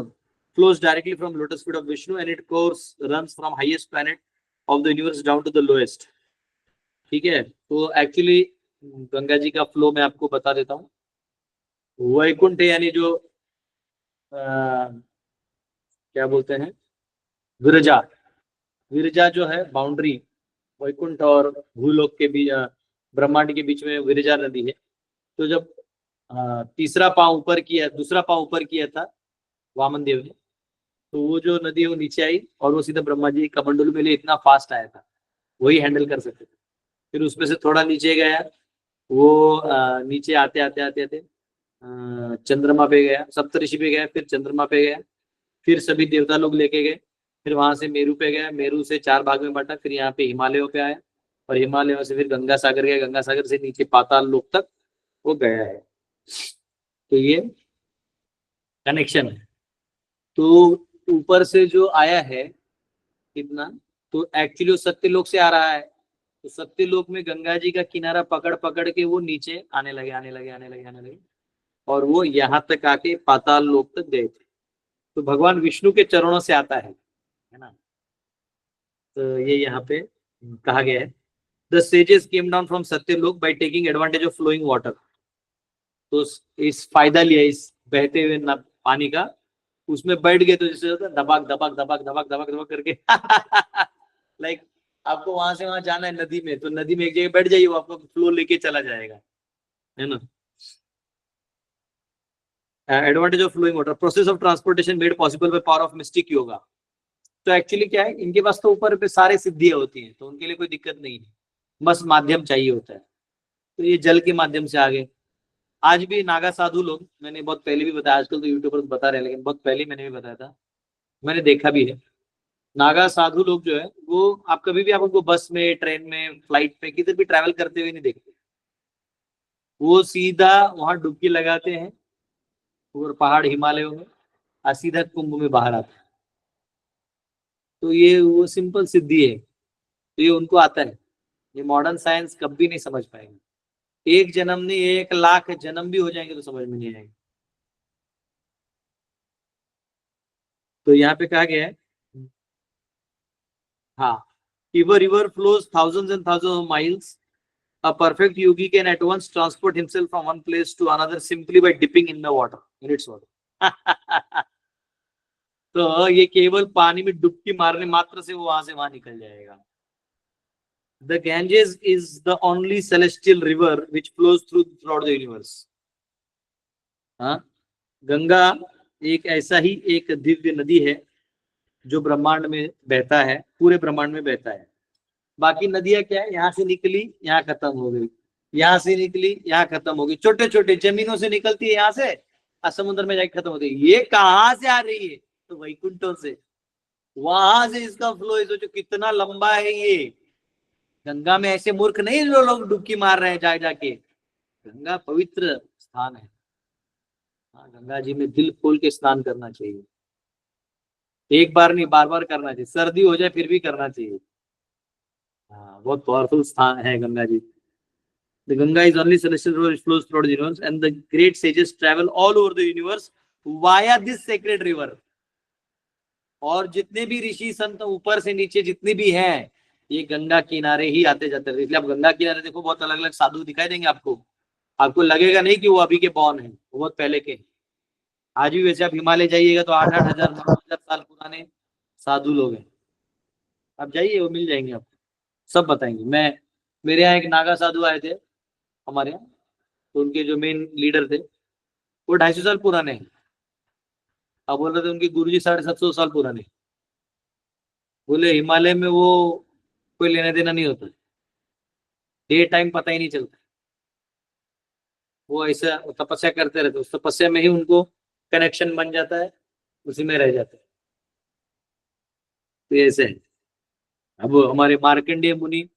flows directly from lotus feet of Vishnu and its course runs from highest planet of the universe down to the lowest. ठीक है, तो एक्चुअली गंगा जी का फ्लो मैं आपको बता देता हूँ। वैकुंठ यानी जो क्या बोलते हैं, विरजा, विरजा जो है बाउंड्री वैकुंठ और भूलोक के बीच, ब्रह्मांड के बीच में विरजा नदी है। तो जब तीसरा पांव ऊपर किया, दूसरा पांव ऊपर किया था वामन देव ने, तो वो जो नदी है वो नीचे आई और वो सीधा ब्रह्मा जी कमंडलू में लिए इतना फास्ट आया था, वही हैंडल कर सकते थे। फिर उसमें से थोड़ा नीचे गया, वो नीचे आते आते आते आते चंद्रमा पे गया, सप्तऋषि पे गया, फिर चंद्रमा पे गया, फिर सभी देवता लोग लेके गए, फिर वहां से मेरू पे गया, मेरू से 4 भाग में बांटा, फिर यहाँ पे हिमालयों पे आया और हिमालयों से फिर गंगा सागर गया, गंगा सागर से नीचे पाताल लोक तक वो गया है। तो ये कनेक्शन है। तो ऊपर से जो आया है कितना, तो एक्चुअली वो सत्यलोक से आ रहा है। तो सत्यलोक में गंगा जी का किनारा पकड़ पकड़ के वो नीचे आने लगे आने लगे आने लगे आने लगे और वो यहाँ तक आके पाताल लोक तक गए थे। तो भगवान विष्णु के चरणों से आता है ना। तो ये यहाँ पे कहा गया है, the sages came down from Satyaloka by taking advantage of flowing water. तो इस फायदा लिया इस बहते हुए पानी का, उसमें बैठ गए। तो जैसे होता है दबाक दबाक दबाक दबाक दबाक दबाक करके लाइक आपको वहां से वहां जाना है नदी में, तो नदी में एक जगह बैठ जाइए, वो आपको फ्लो लेके चला जाएगा, है ना। Advantage of flowing water, process of transportation made possible by power of mystic yoga. तो एक्चुअली क्या है, इनके पास तो ऊपर पे सारे सिद्धियां होती हैं, तो उनके लिए कोई दिक्कत नहीं है, बस माध्यम चाहिए होता है। तो ये जल के माध्यम से आगे। आज भी नागा साधु लोग, मैंने बहुत पहले भी बताया, आजकल तो यूट्यूबर्स बता रहे हैं, लेकिन बहुत पहले मैंने भी बताया था, मैंने देखा भी है। नागा साधु लोग जो है वो आप कभी भी आप उनको बस में, ट्रेन में, फ्लाइट पे, किधर भी ट्रैवल करते हुए नहीं देखते। वो सीधा वहां डुबकी लगाते हैं और पहाड़ हिमालयों में, और सीधा कुंभ में बाहर आते हैं। तो ये वो सिंपल सिद्धि है, तो ये उनको आता है। ये मॉडर्न साइंस कभी नहीं समझ पाएंगे। एक जन्म नहीं, 1 लाख जन्म भी हो जाएंगे तो समझ में नहीं आएगा। तो यहाँ पे कहा गया है, हाँ, if a river flows thousands and thousands of miles, a perfect yogi can at once transport himself from one place to another simply by dipping in the water, in its water. तो ये केवल पानी में डुबकी मारने मात्र से वो वहां से वहां निकल जाएगा। The Ganges is the only celestial river which flows throughout the universe. हाँ, गंगा एक ऐसा ही एक दिव्य नदी है जो ब्रह्मांड में बहता है, पूरे ब्रह्मांड में बहता है। बाकी नदियां क्या है, यहाँ से निकली यहाँ खत्म हो गई, यहाँ से निकली यहाँ खत्म हो गई, छोटे छोटे जमीनों से निकलती है यहाँ से और समुद्र में जाके खत्म होती है। ये कहाँ से आ रही है, तो वैकुंठों से, वहां से इसका फ्लो है। सोचो कितना लंबा है ये। गंगा में ऐसे मूर्ख नहीं जो लोग डुबकी मार रहे हैं जा जाके। गंगा पवित्र स्थान है। हाँ, गंगा जी में दिल खोल के स्नान करना चाहिए। एक बार नहीं, बार बार करना चाहिए। सर्दी हो जाए फिर भी करना चाहिए। हाँ, बहुत पावरफुल स्थान है Ganga ji. The Ganga is only celestial river which flows throughout the universe, and the great sages travel all over the universe via this sacred river. और जितने भी ऋषि संत ऊपर से नीचे जितने भी हैं, ये गंगा किनारे ही आते जाते हैं। इसलिए आप गंगा किनारे देखो, बहुत अलग अलग साधु दिखाई देंगे आपको। आपको लगेगा नहीं कि वो अभी के बॉर्न हैं, वो बहुत पहले के। आज भी वैसे आप हिमालय जाइएगा तो 8-8 हजार 9,000 साल पुराने साधु लोग हैं। आप जाइए, वो मिल जाएंगे आपको, सब बताएंगे। मेरे यहाँ एक नागा साधु आए थे हमारे यहाँ, तो उनके जो मेन लीडर थे वो 250 साल पुराने हैं। अब बोल रहे थे उनके गुरुजी 750 साल पुराने। बोले हिमालय में वो कोई लेना देना नहीं होता, डे टाइम पता ही नहीं चलता। वो ऐसा तपस्या करते रहते, उस तपस्या में ही उनको कनेक्शन बन जाता है, उसी में रह जाते हैं। तो ऐसे है। अब हमारे मार्कंडेय मुनि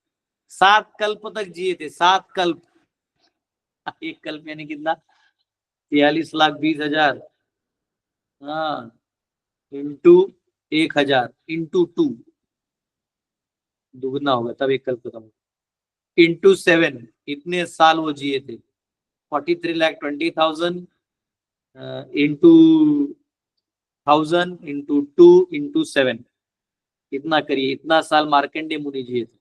7 कल्प तक जिए थे, 7 कल्प। एक कल्प यानी कितना, 43,20,000। हाँ, इंटू 1,000 इंटू 2 दुगना होगा, तब एक कल्प खत्म। इंटू 7 इतने साल वो जिए थे। 43,20,000 इंटू 1000 इंटू 2 इंटू 7, इतना करिए, इतना साल मार्कंडेय मुनि जिए थे।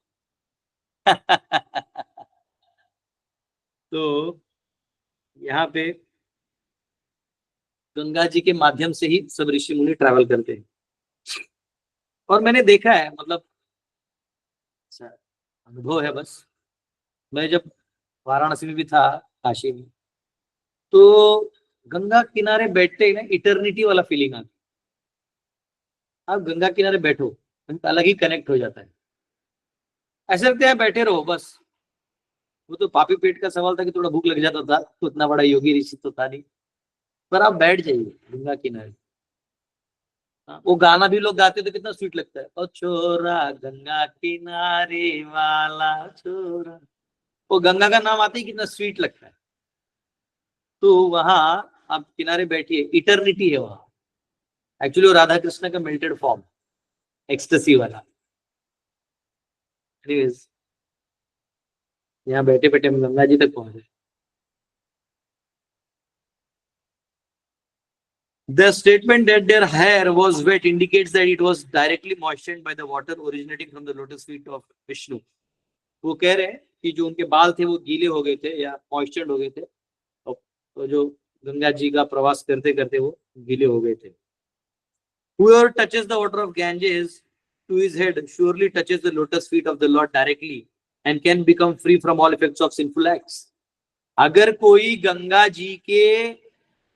तो यहाँ पे गंगा जी के माध्यम से ही सब ऋषि मुनि ट्रैवल करते हैं। और मैंने देखा है, मतलब अनुभव है बस। मैं जब वाराणसी में भी था, काशी में, तो गंगा किनारे बैठते ही ना इटर्निटी वाला फीलिंग आता। आप गंगा किनारे बैठो, अलग ही कनेक्ट हो जाता है। ऐसा लगता है बैठे रहो बस। वो तो पापी पेट का सवाल था कि थोड़ा भूख लग जाता था, तो इतना बड़ा योगी ऋषि तो था नहीं, पर आप बैठ जाइए गंगा किनारे। वो गाना भी लोग गाते तो कितना स्वीट लगता है, ओ छोरा गंगा किनारे वाला छोरा। वो गंगा का नाम आते ही कितना स्वीट लगता है। तो वहां आप किनारे बैठिए, इटर्निटी है वहां। एक्चुअली वो राधा कृष्ण का मेल्टेड फॉर्म, एक्सटेसी वाला। एनीवेज, यहाँ बैठे बैठे हम गंगा जी तक पहुंचे। The statement that their hair was wet indicates that it was directly moistened by the water originating from the lotus feet of Vishnu. वो कह रहे हैं कि जो उनके बाल थे वो गीले हो गए थे या मॉइस्चर्ड हो गए थे, तो जो गंगा जी का प्रवास करते करते वो गीले हो गए थे। Whoever touches the water of Ganges to his head surely touches the lotus feet of the Lord directly and can become free from all effects of sinful acts. अगर कोई गंगा जी के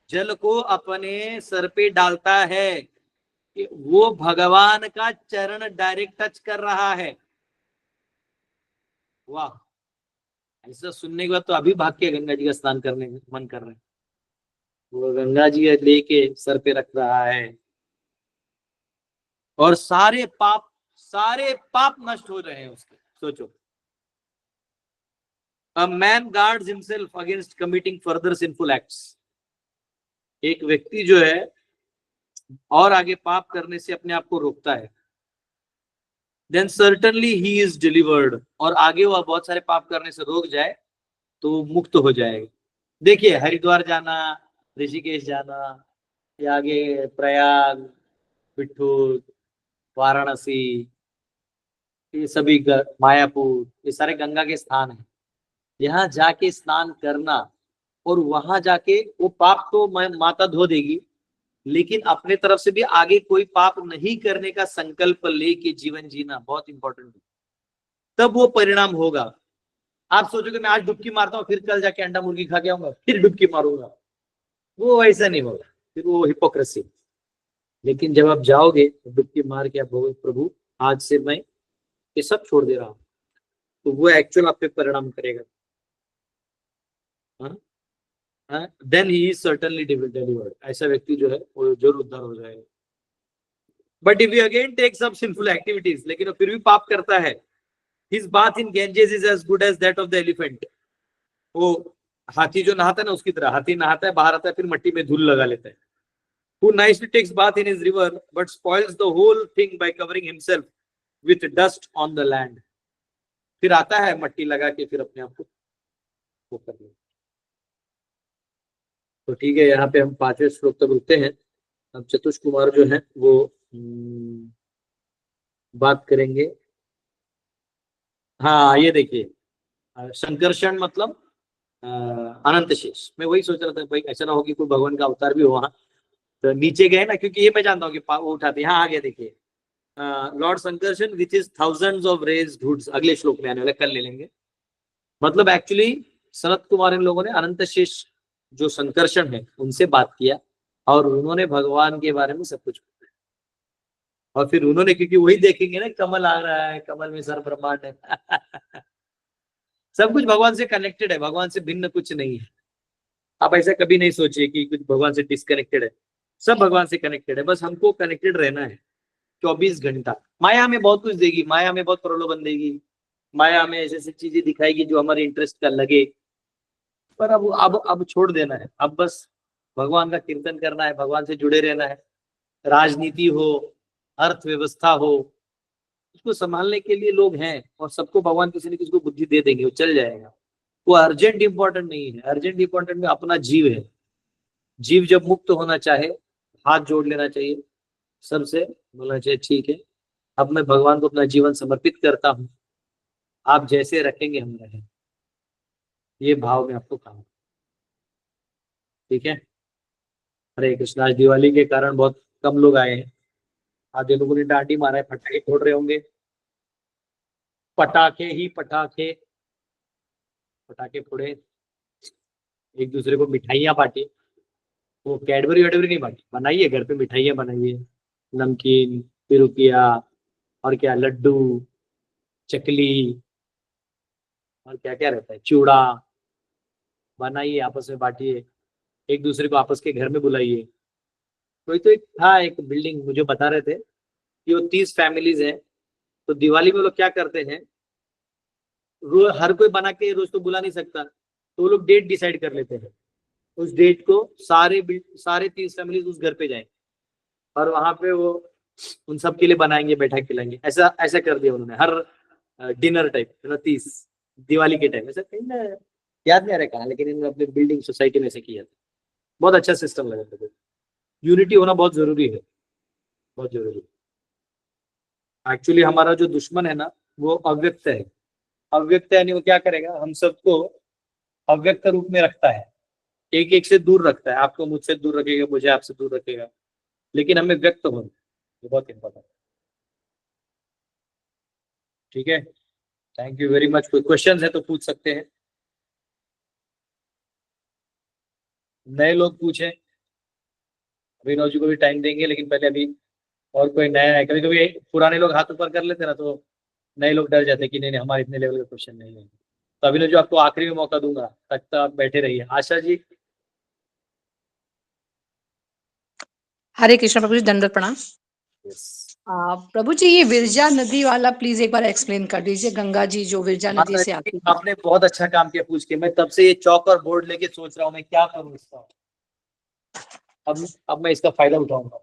जल को अपने सर पे डालता है कि वो भगवान का चरण डायरेक्ट टच कर रहा है। वाह, ऐसा सुनने के बाद तो अभी भाग के गंगा जी का स्नान करने मन कर रहे हैं। वो गंगा जी लेके सर पे रख रहा है और सारे पाप नष्ट हो रहे हैं उसके। सोचो, a man guards himself against committing further sinful acts. एक व्यक्ति जो है और आगे पाप करने से अपने आप को रोकता है, then certainly he is delivered. और आगे वह बहुत सारे पाप करने से रोक जाए तो मुक्त हो जाएगा। देखिए, हरिद्वार जाना, ऋषिकेश जाना, या आगे प्रयाग, बिट्ठूर, वाराणसी, ये सभी मायापुर, ये सारे गंगा के स्थान हैं। यहाँ जाके स्नान करना और वहां जाके वो पाप तो माता धो देगी, लेकिन अपने तरफ से भी आगे कोई पाप नहीं करने का संकल्प लेके जीवन जीना बहुत इंपॉर्टेंट है। तब वो परिणाम होगा। आप सोचोगे मैं आज डुबकी मारता हूँ फिर कल जाके अंडा मुर्गी खा के आऊंगा फिर डुबकी मारूंगा, वो ऐसा नहीं होगा। फिर वो हिपोक्रेसी। लेकिन जब आप जाओगे तो डुबकी मार के आप बोलोगे प्रभु आज से मैं ये सब छोड़ दे रहा हूँ, तो वो एक्चुअल आप पे परिणाम करेगा। Then he is certainly delivered. ऐसा व्यक्ति जो है वो जरूर उद्धार हो जाएगा। But if you again take some sinful activities, लेकिन वो फिर भी पाप करता है, his bath in Ganges is as good as that of the elephant. वो हाथी जो नहाता है ना उसकी तरह, हाथी नहाता है, बाहर आता है, फिर मिट्टी में धूल लगा लेता है। Who nicely takes bath in his river but spoils the whole thing by covering himself with dust on the land। फिर आता है मट्टी लगा के फिर अपने आप को वो कर ले। तो ठीक है, यहाँ पे हम 5वें श्लोक तक रुकते हैं। अब चतुष कुमार जो है वो बात करेंगे। हाँ ये देखिए, संकर्षण मतलब अनंत शेष। मैं वही सोच रहा था भाई ऐसा ना हो कि कोई भगवान का अवतार भी हो वहां, तो नीचे गए ना, क्योंकि ये मैं जानता हूँ कि वो उठाते हैं। हाँ आगे देखिए, Lord Sankarshan which is thousands of raised hoods, अगले श्लोक में आने वाले, कल ले लेंगे। मतलब एक्चुअली सनत कुमार इन लोगों ने अनंत शेष जो संकर्षण है उनसे बात किया और उन्होंने भगवान के बारे में सब कुछ बताया। और फिर उन्होंने, क्योंकि वही देखेंगे ना कमल आ रहा है, कमल में सर ब्रह्मांड है सब कुछ भगवान से कनेक्टेड है, भगवान से भिन्न कुछ नहीं है। आप ऐसा कभी नहीं सोचिए कि कुछ भगवान से डिस्कनेक्टेड है, सब भगवान से कनेक्टेड है। बस हमको कनेक्टेड रहना है 24 घंटा। माया में बहुत कुछ देगी, माया में बहुत प्रलोभन देगी, माया में ऐसी ऐसी चीजें दिखाएगी जो हमारे इंटरेस्ट का लगे, पर अब छोड़ देना है। अब बस भगवान का कीर्तन करना है, भगवान से जुड़े रहना है। राजनीति हो, अर्थव्यवस्था हो, उसको संभालने के लिए लोग हैं और सबको भगवान किसी न किसी को बुद्धि दे देंगे, वो चल जाएगा। वो अर्जेंट इंपॉर्टेंट नहीं है। अर्जेंट इंपॉर्टेंट में अपना जीव है। जीव जब मुक्त होना चाहे हाथ जोड़ लेना चाहिए सबसे, बोलना चाहिए ठीक है अब मैं भगवान को अपना जीवन समर्पित करता हूँ, आप जैसे रखेंगे हम रहें। ये भाव में आपको काम, ठीक है। हरे कृष्णा। आज दिवाली के कारण बहुत कम लोग आए हैं। आधे लोगों ने डांडी मारा है, पटाखे फोड़ रहे होंगे, पटाखे ही पटाखे, पटाखे फोड़े, एक दूसरे को मिठाइयाँ बांटी। वो कैडबरी वैडबरी नहीं बांटी, बनाइए घर पे मिठाइयाँ बनाइए, नमकीन, पिरुकिया और क्या लड्डू, चकली और क्या क्या रहता है, चूड़ा बनाइए, आपस में बांटिए, एक दूसरे को आपस के घर में बुलाइए। कोई तो एक था, एक बिल्डिंग मुझे बता रहे थे कि वो 30 फैमिलीज हैं, तो दिवाली में लोग क्या करते हैं, रोज हर कोई बना के रोज तो बुला नहीं सकता, तो वो लोग डेट डिसाइड कर लेते हैं। उस डेट को सारे 30 फैमिलीज उस घर पे जाएंगे और वहां पे वो उन सब के लिए बनाएंगे, बैठा खिलाएंगे। ऐसा ऐसा कर दिया उन्होंने, हर डिनर टाइप 30 दिवाली के टाइम। ऐसा कहीं ना याद नहीं आ रहा कहाँ, लेकिन इन्होंने अपने बिल्डिंग सोसाइटी में से किया था। बहुत अच्छा सिस्टम लगा था। यूनिटी होना बहुत जरूरी है, बहुत जरूरी है। एक्चुअली हमारा जो दुश्मन है ना वो अव्यक्त है। अव्यक्त यानी वो क्या करेगा, हम सबको अव्यक्त रूप में रखता है, एक एक से दूर रखता है। आपको मुझसे दूर रखेगा, मुझे आपसे दूर रखेगा, लेकिन हमें व्यक्त होना, ये बहुत इंपॉर्टेंट है। ठीक है, थैंक यू वेरी मच। कोई क्वेश्चन है तो पूछ सकते हैं, नए लोग पूछें, अभिनव जी को भी टाइम देंगे, लेकिन पहले अभी और कोई नया है। कभी कभी पुराने लोग हाथ ऊपर कर लेते ना, तो नए लोग डर जाते कि नहीं नहीं हमारे इतने लेवल का क्वेश्चन नहीं है। तो अभिनव जी आपको आखिरी में मौका दूंगा, तब तक आप बैठे रहिए। आशा जी। हरे कृष्ण प्रभु जी, दंडवत प्रणाम। प्रभु जी ये विरजा नदी वाला प्लीज एक बार एक्सप्लेन कर दीजिए। गंगा जी जो विरजा नदी से आती है। आपने बहुत अच्छा काम किया पूछ के। मैं तब से ये चौक और बोर्ड लेके सोच रहा हूँ मैं क्या करूँ इसका। अब मैं इसका फायदा उठाऊंगा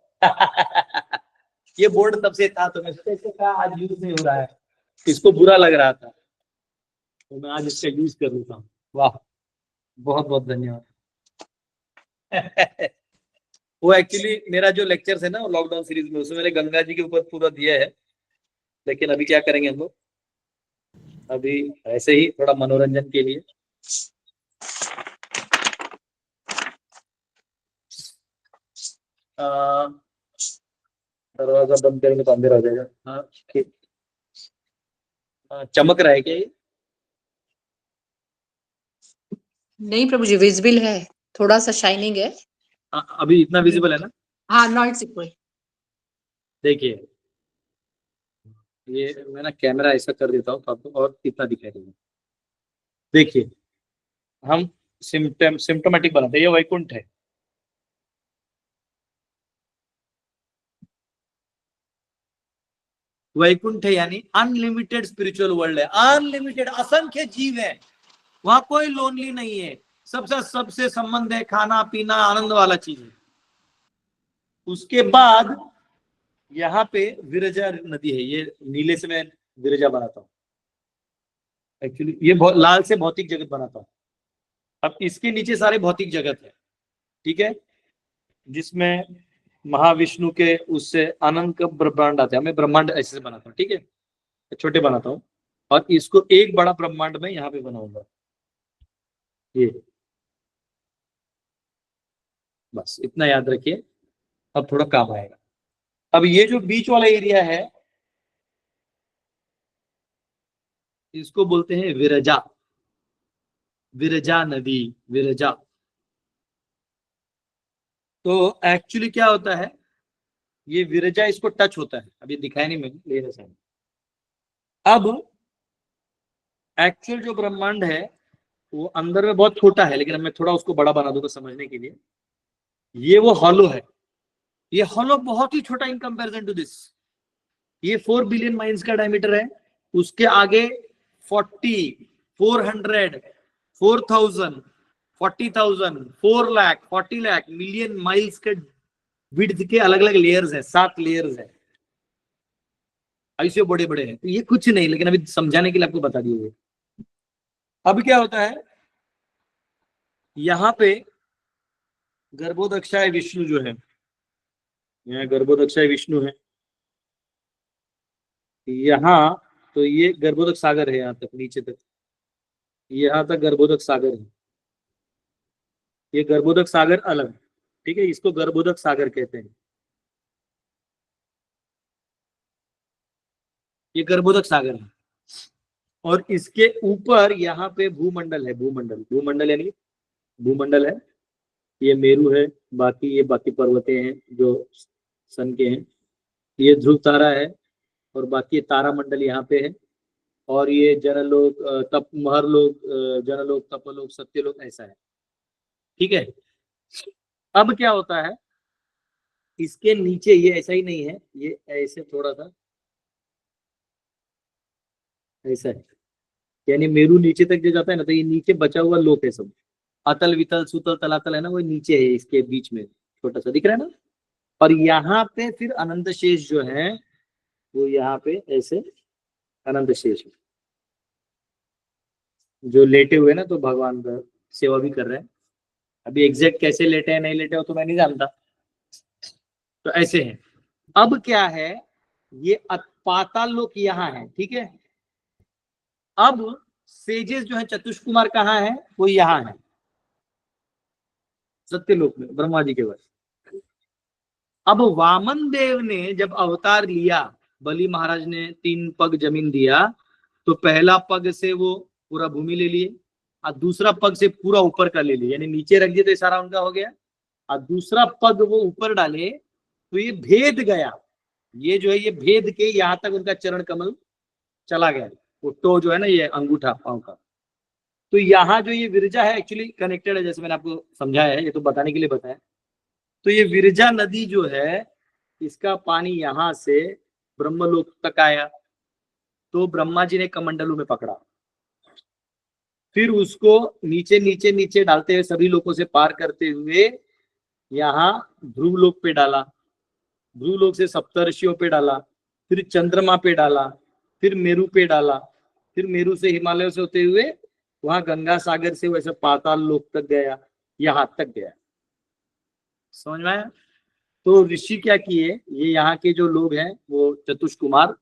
ये बोर्ड तब से था, तो मैं सोचा इसका आज यूज नहीं हो रहा है, इसको बुरा लग रहा था, तो मैं आज इसका यूज कर लेता हूँ। वाह, बहुत बहुत धन्यवाद वो एक्चुअली मेरा जो लेक्चर है ना लॉकडाउन सीरीज में, उसमें मैंने गंगा जी के ऊपर पूरा दिया है, लेकिन अभी क्या करेंगे हम लोग, अभी ऐसे ही थोड़ा मनोरंजन के लिए दरवाजा बंद करेंगे तो अंधेरा हो जाएगा। हाँ ठीक, चमक रहा है क्या ये? नहीं प्रभु जी, विजिबल है, थोड़ा सा शाइनिंग है। अभी इतना विजिबल है ना? हाँ, now it's equal. देखिए ये मैं ना कैमरा ऐसा कर देता हूँ तो आपको और इतना दिखाई देगा। देखिए हम सिम्टोमेटिक बनाते हैं, ये वैकुंठ है, वैकुंठ है यानी अनलिमिटेड स्पिरिचुअल वर्ल्ड है, अनलिमिटेड असंख्य जीव है, वहां कोई लोनली नहीं है, सबसे संबंध है, खाना पीना आनंद वाला चीज है। उसके बाद यहाँ पे विरजा नदी है, ये नीले से मैं विरजा बनाता हूँ, एक्चुअली ये लाल से भौतिक जगत बनाता हूँ। अब इसके नीचे सारे भौतिक जगत है, ठीक है, जिसमें महाविष्णु के उससे अनंत का ब्रह्मांड आते हैं। मैं ब्रह्मांड ऐसे से बनाता हूँ, ठीक है, छोटे बनाता हूँ और इसको एक बड़ा ब्रह्मांड में यहाँ पे बनाऊंगा, ये बस इतना याद रखिए, अब थोड़ा काम आएगा। अब ये जो बीच वाला एरिया है इसको बोलते हैं विरजा, विरजा नदी, विरजा। तो एक्चुअली क्या होता है, ये विरजा इसको टच होता है, अभी दिखाया नहीं मैंने, ले रहे। अब एक्चुअल जो ब्रह्मांड है वो अंदर में बहुत छोटा है, लेकिन मैं थोड़ा उसको बड़ा बना दूंगा समझने के लिए। ये वो हॉलो है, ये हॉलो बहुत ही छोटा इन कंपैरिजन टू दिस। ये 4 बिलियन माइल्स का डायमीटर है, उसके आगे 40, 400, 4000, 40,000, 4 लाख, 40 लाख मिलियन माइल्स के विड्थ के अलग अलग लेयर्स हैं, 7 लेयर्स हैं, ऐसे बड़े बड़े हैं। तो ये कुछ नहीं, लेकिन अभी समझाने के लिए आपको बता दिए। अब क्या होता है, यहाँ पे गर्भोदक्षाय विष्णु जो है, यहाँ गर्भोदक्षाय विष्णु है, यहाँ तो ये गर्भोदक सागर है, यहाँ तक नीचे तक, यहाँ तक गर्भोदक सागर है। ये गर्भोदक सागर अलग, ठीक है, इसको गर्भोदक सागर कहते हैं। ये गर्भोदक सागर है और इसके ऊपर यहाँ पे भूमंडल है, भूमंडल, भूमंडल यानी भूमंडल है। ये मेरू है, बाकी पर्वतें हैं जो सन के हैं। ये ध्रुव तारा है और बाकी तारा मंडल यहाँ पे है। और ये जनलोक, तप महरलोक, जनलोक, तपलोक, सत्यलोक, ऐसा है, ठीक है। अब क्या होता है, इसके नीचे ये ऐसा ही नहीं है, ये ऐसे थोड़ा सा ऐसा है, यानी मेरू नीचे तक जो जाता है ना, तो ये नीचे बचा हुआ लोक है सब, अतल वितल सुतल तलातल है ना, वो नीचे है, इसके बीच में छोटा सा दिख रहा है ना। और यहाँ पे फिर अनंत शेष जो है वो यहाँ पे ऐसे अनंत शेष है, जो लेटे हुए ना, तो भगवान का सेवा भी कर रहे हैं। अभी एग्जैक्ट कैसे लेटे हैं नहीं लेटे हो तो मैं नहीं जानता, तो ऐसे हैं। अब क्या है, ये पाताल लोक यहाँ है, ठीक है। अब सेजेस जो है चतुष कुमार कहाँ है, वो यहाँ है सत्यलोक में, ब्रह्मा जी के वश। अब वामन देव ने जब अवतार लिया, बलि महाराज ने 3 पग जमीन दिया, तो पहला पग से वो पूरा भूमि ले लिए और दूसरा पग से पूरा ऊपर का ले लिए, यानी नीचे रख दिए तो सारा उनका हो गया, और दूसरा पग वो ऊपर डाले तो ये भेद गया, ये जो है ये भेद के यहाँ तक उनका चरण कमल चला गया, वो टो जो है ना, ये अंगूठा पांव का। तो यहाँ जो ये विरजा है एक्चुअली कनेक्टेड है, जैसे मैंने आपको समझाया है, ये तो बताने के लिए बताया। तो ये विरजा नदी जो है, इसका पानी यहाँ से ब्रह्मलोक तक आया, तो ब्रह्मा जी ने कमंडलू में पकड़ा, फिर उसको नीचे नीचे नीचे डालते हुए सभी लोगों से पार करते हुए यहाँ ध्रुवलोक पे डाला, ध्रुवलोक से सप्तर्षियों पे डाला, फिर चंद्रमा पे डाला, फिर मेरू पे डाला, फिर मेरू से हिमालय से होते हुए वहां गंगा सागर से वैसे पाताल लोक तक गया, यहाँ तक गया। समझ में आया? तो ऋषि क्या किए, ये यहाँ के जो लोग हैं वो चतुष कुमार,